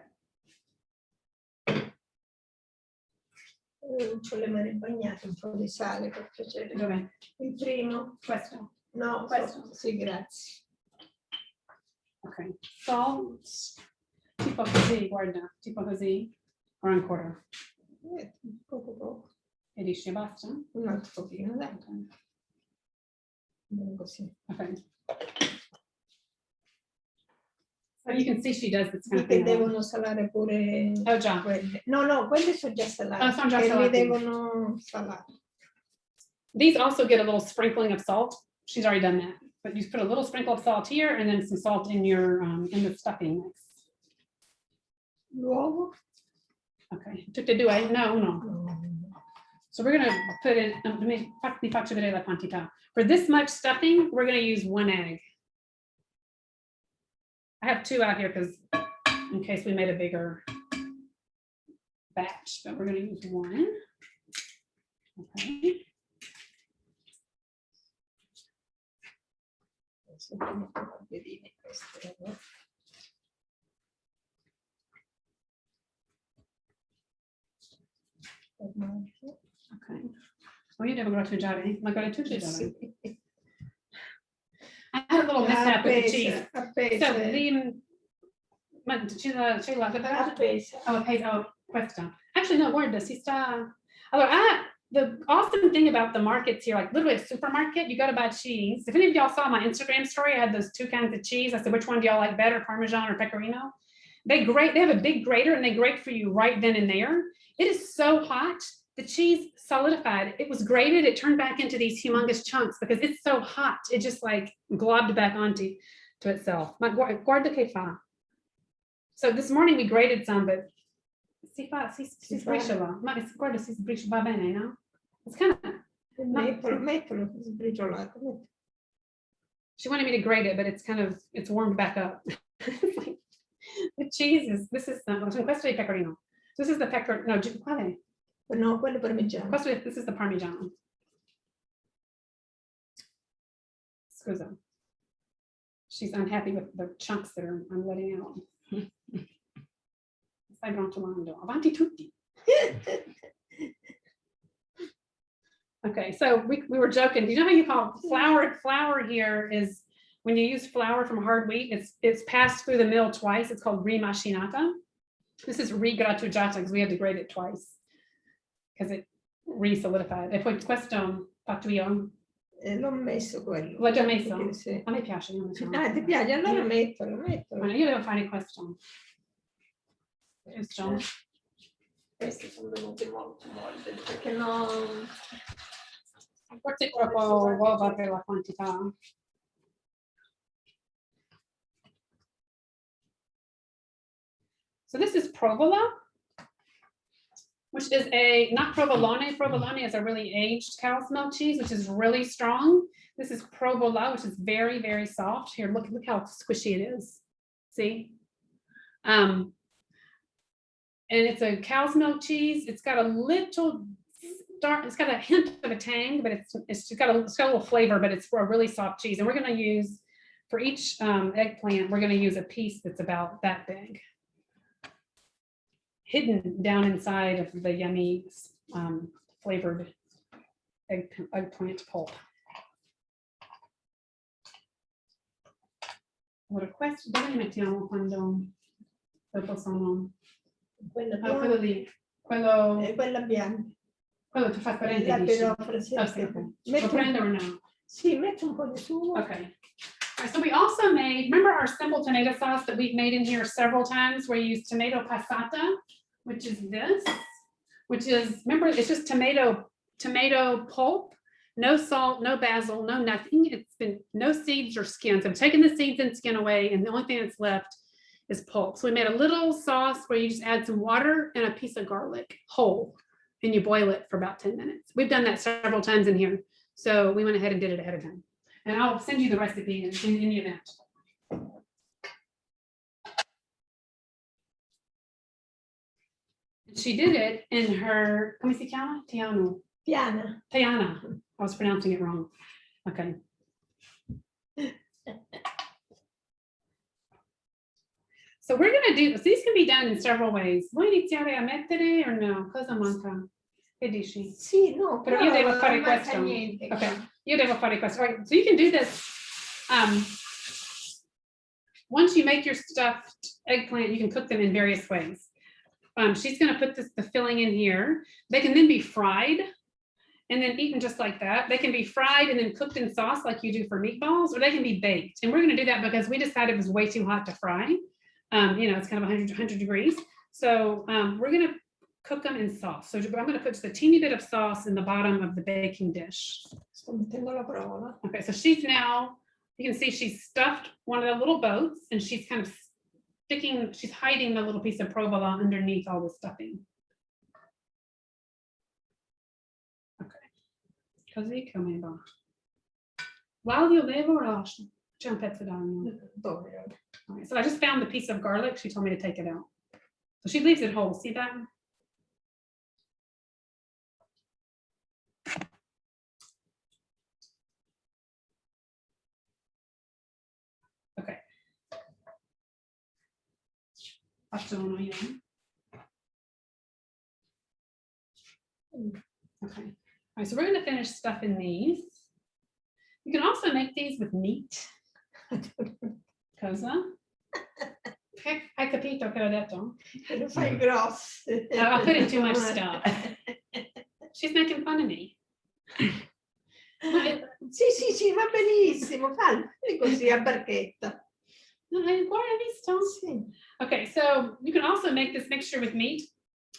C'ho le mani bagnate, un po' di sale per piacere. Dov'è? Il primo? Questo. No, Questo. sì, grazie. Ok. Salt. Tipo così, guarda. Tipo così. O ancora. Poco. E dici basta? Un altro pochino, dai. Ok. Bene così. Okay. So you can see she does this kind of Che thing. devono salare pure Oh, già. quelle. No, quelle sono già salate. Oh, sono già che salate. li devono salare. These also get a little sprinkling of salt. She's already done that. But you put a little sprinkle of salt here and then some salt in your in the stuffing mix. L'uovo? Okay. Tutte e due? No. No. So we're gonna put in, vi faccio vedere la quantità. For this much stuffing, we're gonna use 1 egg. I have 2 out here because in case we made a bigger batch, but we're gonna use 1. Okay. Okay. Oh, you devo grattugiare? Ma grattugiare? Sì. I had a little mishap with the cheese. Appesa. So c'è la Appesa. Oh, questo. Actually, no, guarda, si sta. Allora, the awesome thing about the markets here, like literally a supermarket, you go to buy cheese. If any of y'all saw my Instagram story, I had those 2 kinds of cheese. I said, which one do y'all like better, Parmesan or Pecorino? They have a big grater and they grate for you right then and there. It is so hot. The cheese solidified. It was grated. It turned back into these humongous chunks because it's so hot. It just like globbed back onto itself. Guarda che fa. So this morning we grated some, but si sbriciola. Ma guarda, si sbriciola, va bene, no? It's kind of. Mettilo sbriciolato. She wanted me to grate it, but it's warmed back up. Like, the cheese is, questo è pecorino. This is the pecor, no, quale? No, quello parmigiano. This is the Parmigiano. Scusa. She's unhappy with the chunks that I'm letting out. Stai brontolando. Avanti tutti. Okay, so we were joking. Do you know how you call flour here is when you use flour from hard wheat, it's passed through the mill twice. It's called rimacinata. This is rigrattugiata because we had to grate it twice because it re-solidified. E poi questo fatto io. L'ho messo quello. L'ho già messo? Sì. A me piace. Io metto. Ti piace? Allora mettilo. Allora, io devo fare questo. Giusto? Questi sono venuti molto morbidi perché non. Forse è troppo uova per la quantità. So this is provola, which is not provolone. Provolone is a really aged cow's milk cheese, which is really strong. This is provola, which is very, very soft. Here, look how squishy it is. See? and it's a cow's milk cheese. It's got a little dark, it's got a hint of a tang, but it's got a little flavor, but it's for a really soft cheese. And we're going to use, for each eggplant, we're going to use a piece that's about that big, hidden down inside of the yummy flavored eggplant pulp. Ora, questo dove li mettiamo quando dopo sono? Quella Quello lì, quello, quella bianca. quello trasparente. La dici? pirofora, sì, Okay, sì. okay. Metti Lo prendo un- or no? Sì, metti un po' di sugo. Okay. All right, so we also made, remember our simple tomato sauce that we've made in here several times where you use tomato passata, which is this, which is, remember, it's just tomato pulp, no salt, no basil, no nothing. It's been no seeds or skins. I've taken the seeds and skin away, and the only thing that's left is pulp. So we made a little sauce where you just add some water and a piece of garlic whole, and you boil it for about 10 minutes. We've done that several times in here. So we went ahead and did it ahead of time. And I'll send you the recipe in the event. She did it in her, come si chiama? Piana. Tiana. I was pronouncing it wrong. Okay. So we're gonna do, so these can be done in several ways. Vuoi iniziare a mettere or no? Cosa manca? Che dici? Sì, no, Però io devo fare non manca questo. niente. Okay, io devo fare questo. Right, so you can do this. Once you make your stuffed eggplant, you can cook them in various ways. She's gonna put the filling in here. They can then be fried and then eaten just like that. They can be fried and then cooked in sauce like you do for meatballs, or they can be baked. And we're gonna do that because we decided it was way too hot to fry. It's kind of 100 degrees. So we're gonna cook them in sauce. So I'm gonna put just a teeny bit of sauce in the bottom of the baking dish. Sto mettendo la provola. Okay, so she's now, you can see she's stuffed one of the little boats and she's kind of she's hiding the little piece of provolone underneath all the stuffing. Okay, così come va. L'olio levo o lascio? C'è un pezzo d'aglio. Dove? All right, so I just found the piece of garlic. She told me to take it out. So she leaves it whole. See that? Okay. Faccio uno io. Okay. All right, so we're going to finish stuffing these. You can also make these with meat. Cosa? Hai capito che ho detto? Lo fai grosso. I put in too much stuff. She's making fun of me. Sì, va benissimo. Fallo così a barchetta. Guarda visto? Sì. Okay, so you can also make this mixture with meat.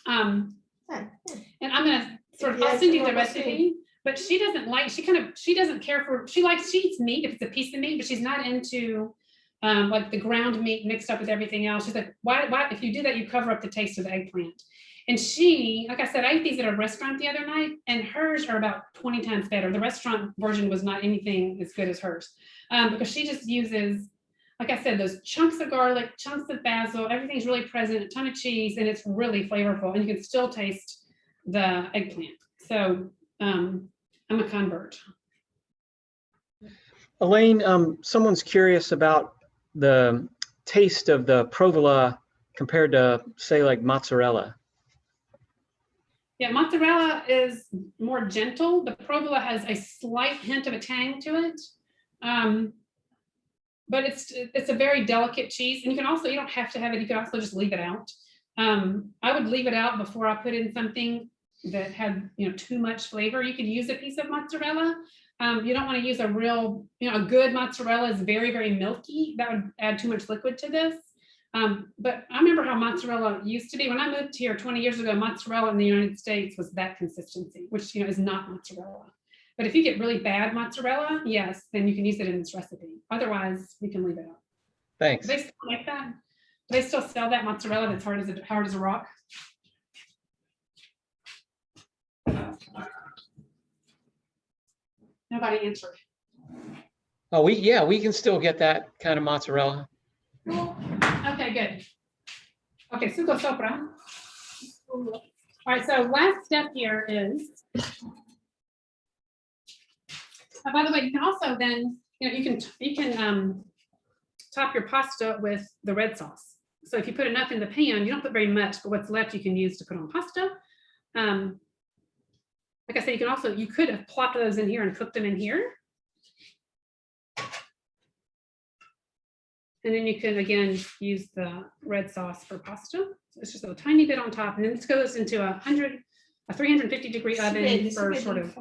And I'm gonna I'll send you the recipe, but she doesn't like, she doesn't care for, she eats meat if it's a piece of meat, but she's not into like the ground meat mixed up with everything else. She's like, why, if you do that, you cover up the taste of the eggplant. And she, like I said, I ate these at a restaurant the other night, and hers are about 20 times better. The restaurant version was not anything as good as hers, because she just uses, like I said, those chunks of garlic, chunks of basil, everything's really present, a ton of cheese, and it's really flavorful, and you can still taste the eggplant. So I'm a convert. Elaine, someone's curious about the taste of the provola compared to, say, like mozzarella. Yeah, mozzarella is more gentle. The provola has a slight hint of a tang to it. But it's a very delicate cheese. And you don't have to have it, you can also just leave it out. I would leave it out before I put in something that had too much flavor. You could use a piece of mozzarella. You don't want to use a real, a good mozzarella is very, very milky. That would add too much liquid to this. But I remember how mozzarella used to be. When I moved here 20 years ago, mozzarella in the United States was that consistency, which is not mozzarella. But if you get really bad mozzarella, yes, then you can use it in this recipe. Otherwise, you can leave it out. Thanks. Do they still make that? Do they still sell that mozzarella that's hard as a rock? Nobody answered. Oh, we can still get that kind of mozzarella. Okay, good. Okay, sugo sopra. All right, so last step here is, by the way, you can also then, you can top your pasta with the red sauce. So if you put enough in the pan, you don't put very much, but what's left you can use to put on pasta. Like I said, you could have plopped those in here and cooked them in here. And then you can, again, use the red sauce for pasta. So it's just a tiny bit on top. And then this goes into a 350-degree oven for sort of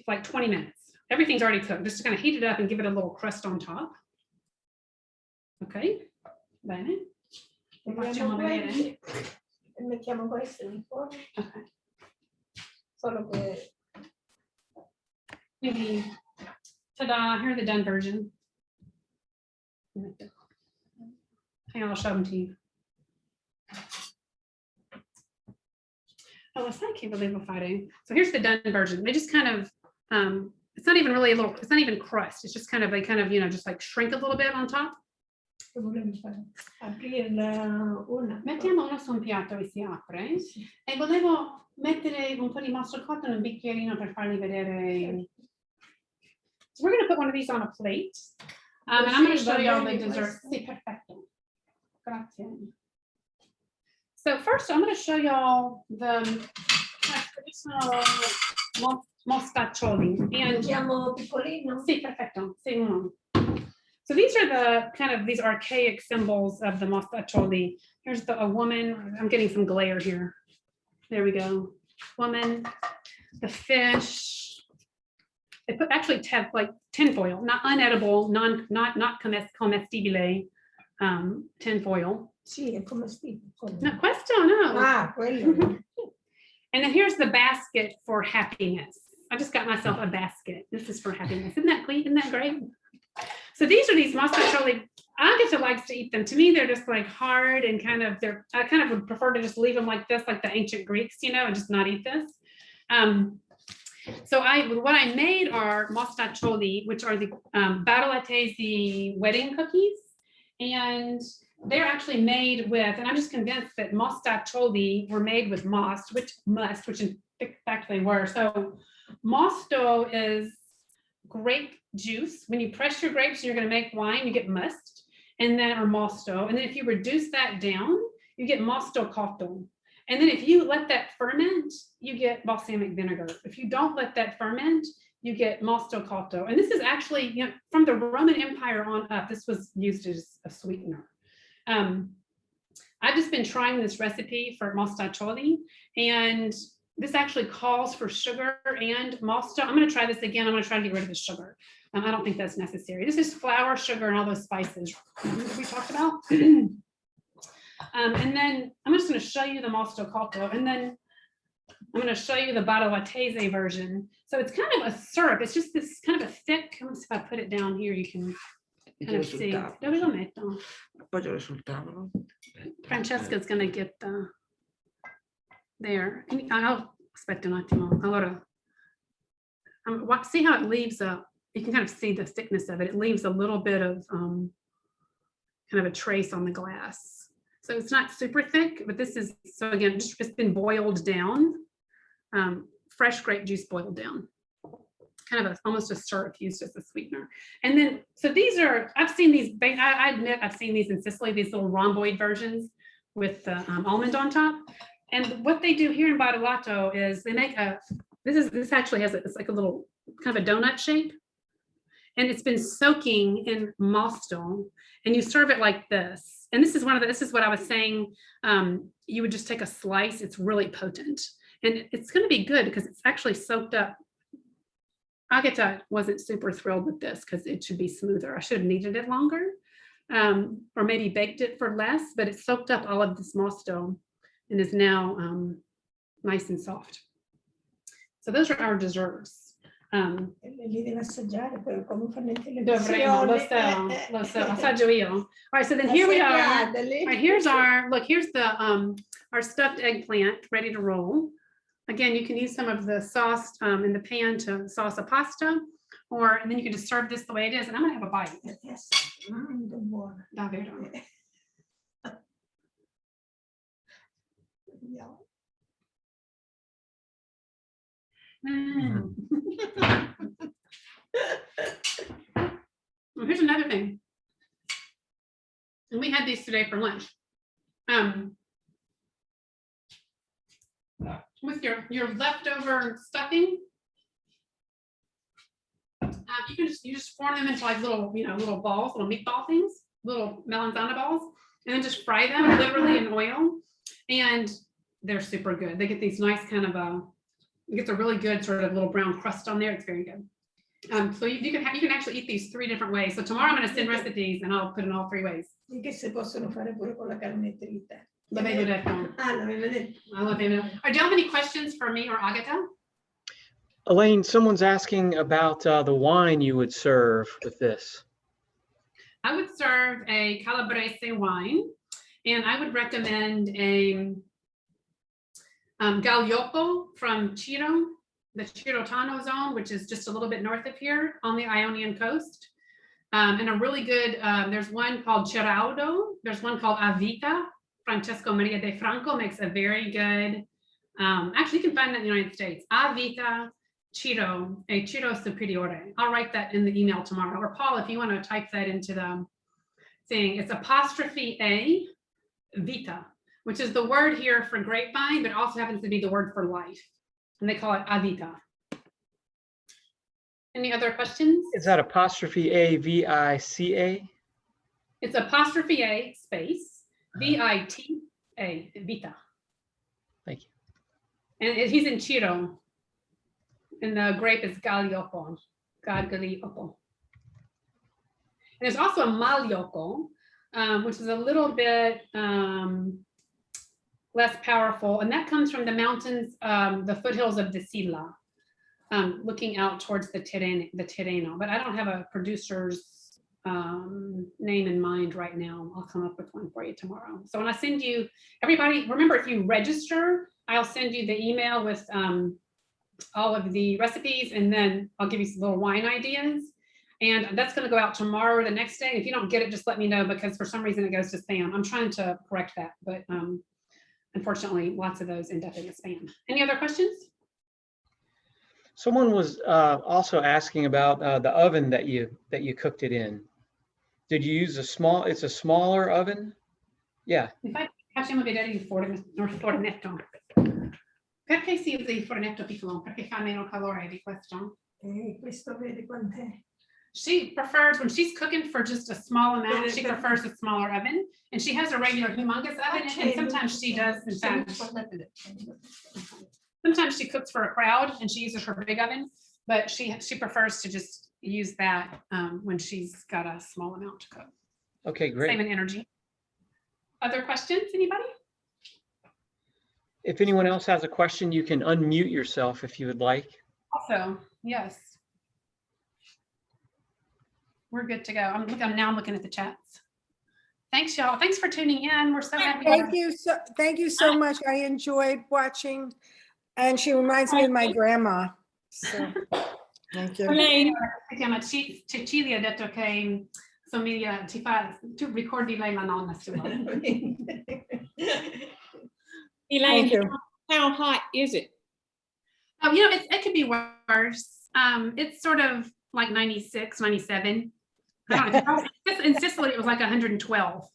like 20 minutes. Everything's already cooked. Just to kind of heat it up and give it a little crust on top. Okay. Bene. Facciamo vedere. Mettiamo questo in forno. Okay. Solo che Quindi, ta-da, here's the done version. Hang on, I'll show them to you. Oh, sai che volevo fare? So here's the done version. They just kind of, it's not even really it's not even crust. It's just kind of, they kind of, just like shrink a little bit on top. aprirla una. Mettiamo uno su un piatto e si apre. E volevo mettere un po' di Mostacholi in un bicchierino per farli vedere. So we're going to put one of these on a plate. And I'm going to show you all the desserts. Sì, perfetto. Grazie. So first, I'm going to show y'all the traditional Mostacholi. And Mettiamo piccolino. sì, perfetto. Sì, uno. So these are these archaic symbols of the Mostacholi. Here's a woman. I'm getting some glare here. There we go. Woman, the fish. They put actually like tinfoil, not unedible, not comestibile tinfoil. Sì, è commestibile. No, questo, no. Ah, quello. And then here's the basket for happiness. I just got myself a basket. This is for happiness. Isn't that great? Isn't that great? So these are these Mostacholi. Agata likes to eat them. To me, they're just like hard and I kind of would prefer to just leave them like this, like the ancient Greeks, and just not eat this. So what I made are Mostacholi, which are the badolates, the wedding cookies. And they're actually made with, and I'm just convinced that Mostacholi were made with must, which in fact they were. So mosto is grape juice. When you press your grapes and you're going to make wine, you get must, and then or mosto. And then if you reduce that down, you get Mostacholi. And then if you let that ferment, you get balsamic vinegar. If you don't let that ferment, you get Mostacholi. And this is actually, from the Roman Empire on up, this was used as a sweetener. I've just been trying this recipe for Mostacholi, and this actually calls for sugar and mosto. I'm going to try this again. I'm going to try to get rid of the sugar. I don't think that's necessary. This is flour, sugar, and all those spices that we talked about. And then I'm just going to show you the Mostacholi, and then I'm going to show you the badolates version. So it's kind of a syrup. It's just this kind of a thick. Let's see if I put it down here. You can kind of see. Dove lo metto? Appoggialo sul tavolo. Francesca's going to get the there. I'll aspetta un attimo. Allora, see how it leaves you can kind of see the thickness of it. It leaves a little bit of kind of a trace on the glass. So it's not super thick, but this is, so again, it's been boiled down, fresh grape juice boiled down. Kind of almost a syrup used as a sweetener. And then, so these are, I've seen these, I admit I've seen these in Sicily, these little rhomboid versions with the almond on top. And what they do here in Badolato is they make this actually has it's like a little kind of a donut shape. And it's been soaking in mosto, and you serve it like this. And this is what I was saying. You would just take a slice. It's really potent, and it's going to be good because it's actually soaked up. Agata wasn't super thrilled with this because it should be smoother. I should have kneaded it longer, or maybe baked it for less. But it soaked up all of this mosto, and is now nice and soft. So those are our desserts. Li devo assaggiare, però come fanno in Dovremmo, lo so, assaggio io. All right, so then here we are. All right, here's the our stuffed eggplant ready to roll. Again, you can use some of the sauce in the pan to sauce a pasta, and then you can just serve this the way it is. And I'm gonna have a bite. Yes. Buono. Davvero. had these today for lunch. With your leftover stuffing, you just form them into like little little balls, little meatball things, little melanzane balls, and then just fry them literally in oil, and they're super good. They get these nice kind of it gets a really good sort of little brown crust on there. It's very good. So you can actually eat these 3 different ways. So tomorrow I'm going to send recipes and I'll put in all 3 ways. E che si possono fare pure con la carne trita. La vedetto. La vedetto. I love it. Do you have any questions for me or Agata? Elaine, someone's asking about the wine you would serve with this. I would serve a Calabrese wine, and I would recommend a Gaglioppo from Ciro, the Cirotano zone, which is just a little bit north of here on the Ionian coast. And a really good, there's one called Ceraudo, there's one called Avita. Francesco Maria de Franco makes a very good, actually you can find that in the United States. Avita Ciro, a Ciro Superiore. I'll write that in the email tomorrow. Or Paul, if you want to type that into the thing, it's apostrophe A, Vita, which is the word here for grapevine, but also happens to be the word for life. And they call it Avita. Any other questions? Is that apostrophe A, V-I-C-A? It's apostrophe A space, V-I-T-A, Vita. Thank you. And he's in Ciro. And the grape is Gaglioppo. Gaglioppo. And there's also a Magliocco, which is a little bit less powerful. And that comes from the mountains, the foothills of the Silla, looking out towards the Tirreno. But I don't have a producer's name in mind right now. I'll come up with one for you tomorrow. So when I send you, everybody, remember if you register, I'll send you the email with all of the recipes, and then I'll give you some little wine ideas. And that's going to go out tomorrow or the next day. If you don't get it, just let me know, because for some reason it goes to spam. I'm trying to correct that, but unfortunately, lots of those end up in the spam. Any other questions? Someone was also asking about the oven that you cooked it in. Did you use it's a smaller oven? Yeah. Facciamo vedere il fornetto. Perché si usa il fornetto piccolo? Perché fa meno calore di questo? Questo vedi quant'è? She prefers, when she's cooking for just a small amount, she prefers a smaller oven. And she has a regular humongous oven, and sometimes she does, in fact, sometimes she cooks for a crowd and she uses her big oven, but she prefers to just use that when she's got a small amount to cook. Okay, great. Saving energy. Other questions, anybody? If anyone else has a question, you can unmute yourself if you would like. Also, yes. We're good to go. I'm looking at the chats. Thanks, y'all. Thanks for tuning in. We're so happy. Thank you so much. I enjoyed watching, and she reminds me of my grandma. So thank you. Si chiama Cecilia, ha detto che somiglia, tu ricordi lei la nonna sua. Elaine, how hot is it? It could be worse. It's sort of like 96, 97. I don't know. In Sicily, it was like 112.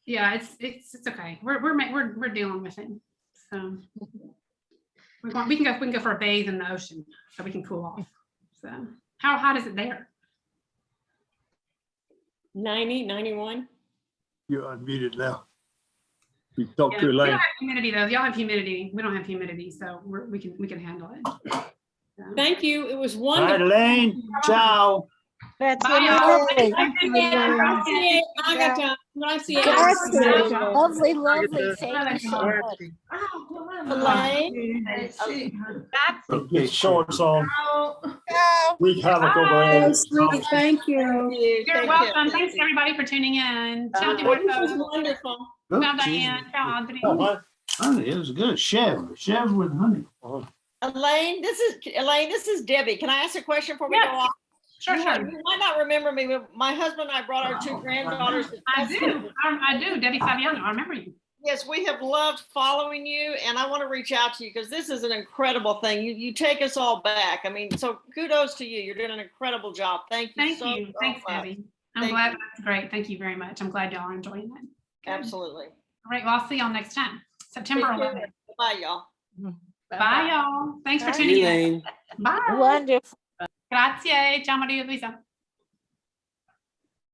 Yeah, it's okay. We're dealing with it. So we can go for a bathe in the ocean, so we can cool off. So how hot is it there? 90, 91. You're unmuted now. We talked to We Elaine. don't have humidity though. Y'all have humidity. We don't have humidity, so we can handle it. So. Thank you. It was Hi, wonderful. Elaine. Ciao. That's Bye, what y'all. it is. Agata. Grazie. Lovely, lovely. Thank you so much. Elaine. Get shorts on. Ciao. Wreak havoc over there. Sweetie, thank you. You're welcome. Thanks everybody for tuning in. Ciao, This was Marco. wonderful. Oh, Ciao, geez. Diane. Ciao, Audrey. Oh, honey, it was good. Chev with honey. Elaine, this is Debbie. Can I ask a question before we Yes. go on? Sure. You might not remember me, but my husband and I brought our 2 granddaughters. to I Tesco. do. I do. Debbie Fabiano. I remember you. Yes, we have loved following you, and I want to reach out to you because this is an incredible thing. You take us all back. I mean, so kudos to you. You're doing an incredible job. Thank you. Thank so you. Thanks, much. Debbie. I'm glad. That's great. Thank you very much. I'm glad y'all are enjoying it. Good. Absolutely. All right. Well, I'll see y'all next time. September Take care. 11th. Bye, y'all. Bye, y'all. Thanks for Bye. tuning in. Elaine. Bye. Wonderful. Grazie. Ciao, Maria Luisa.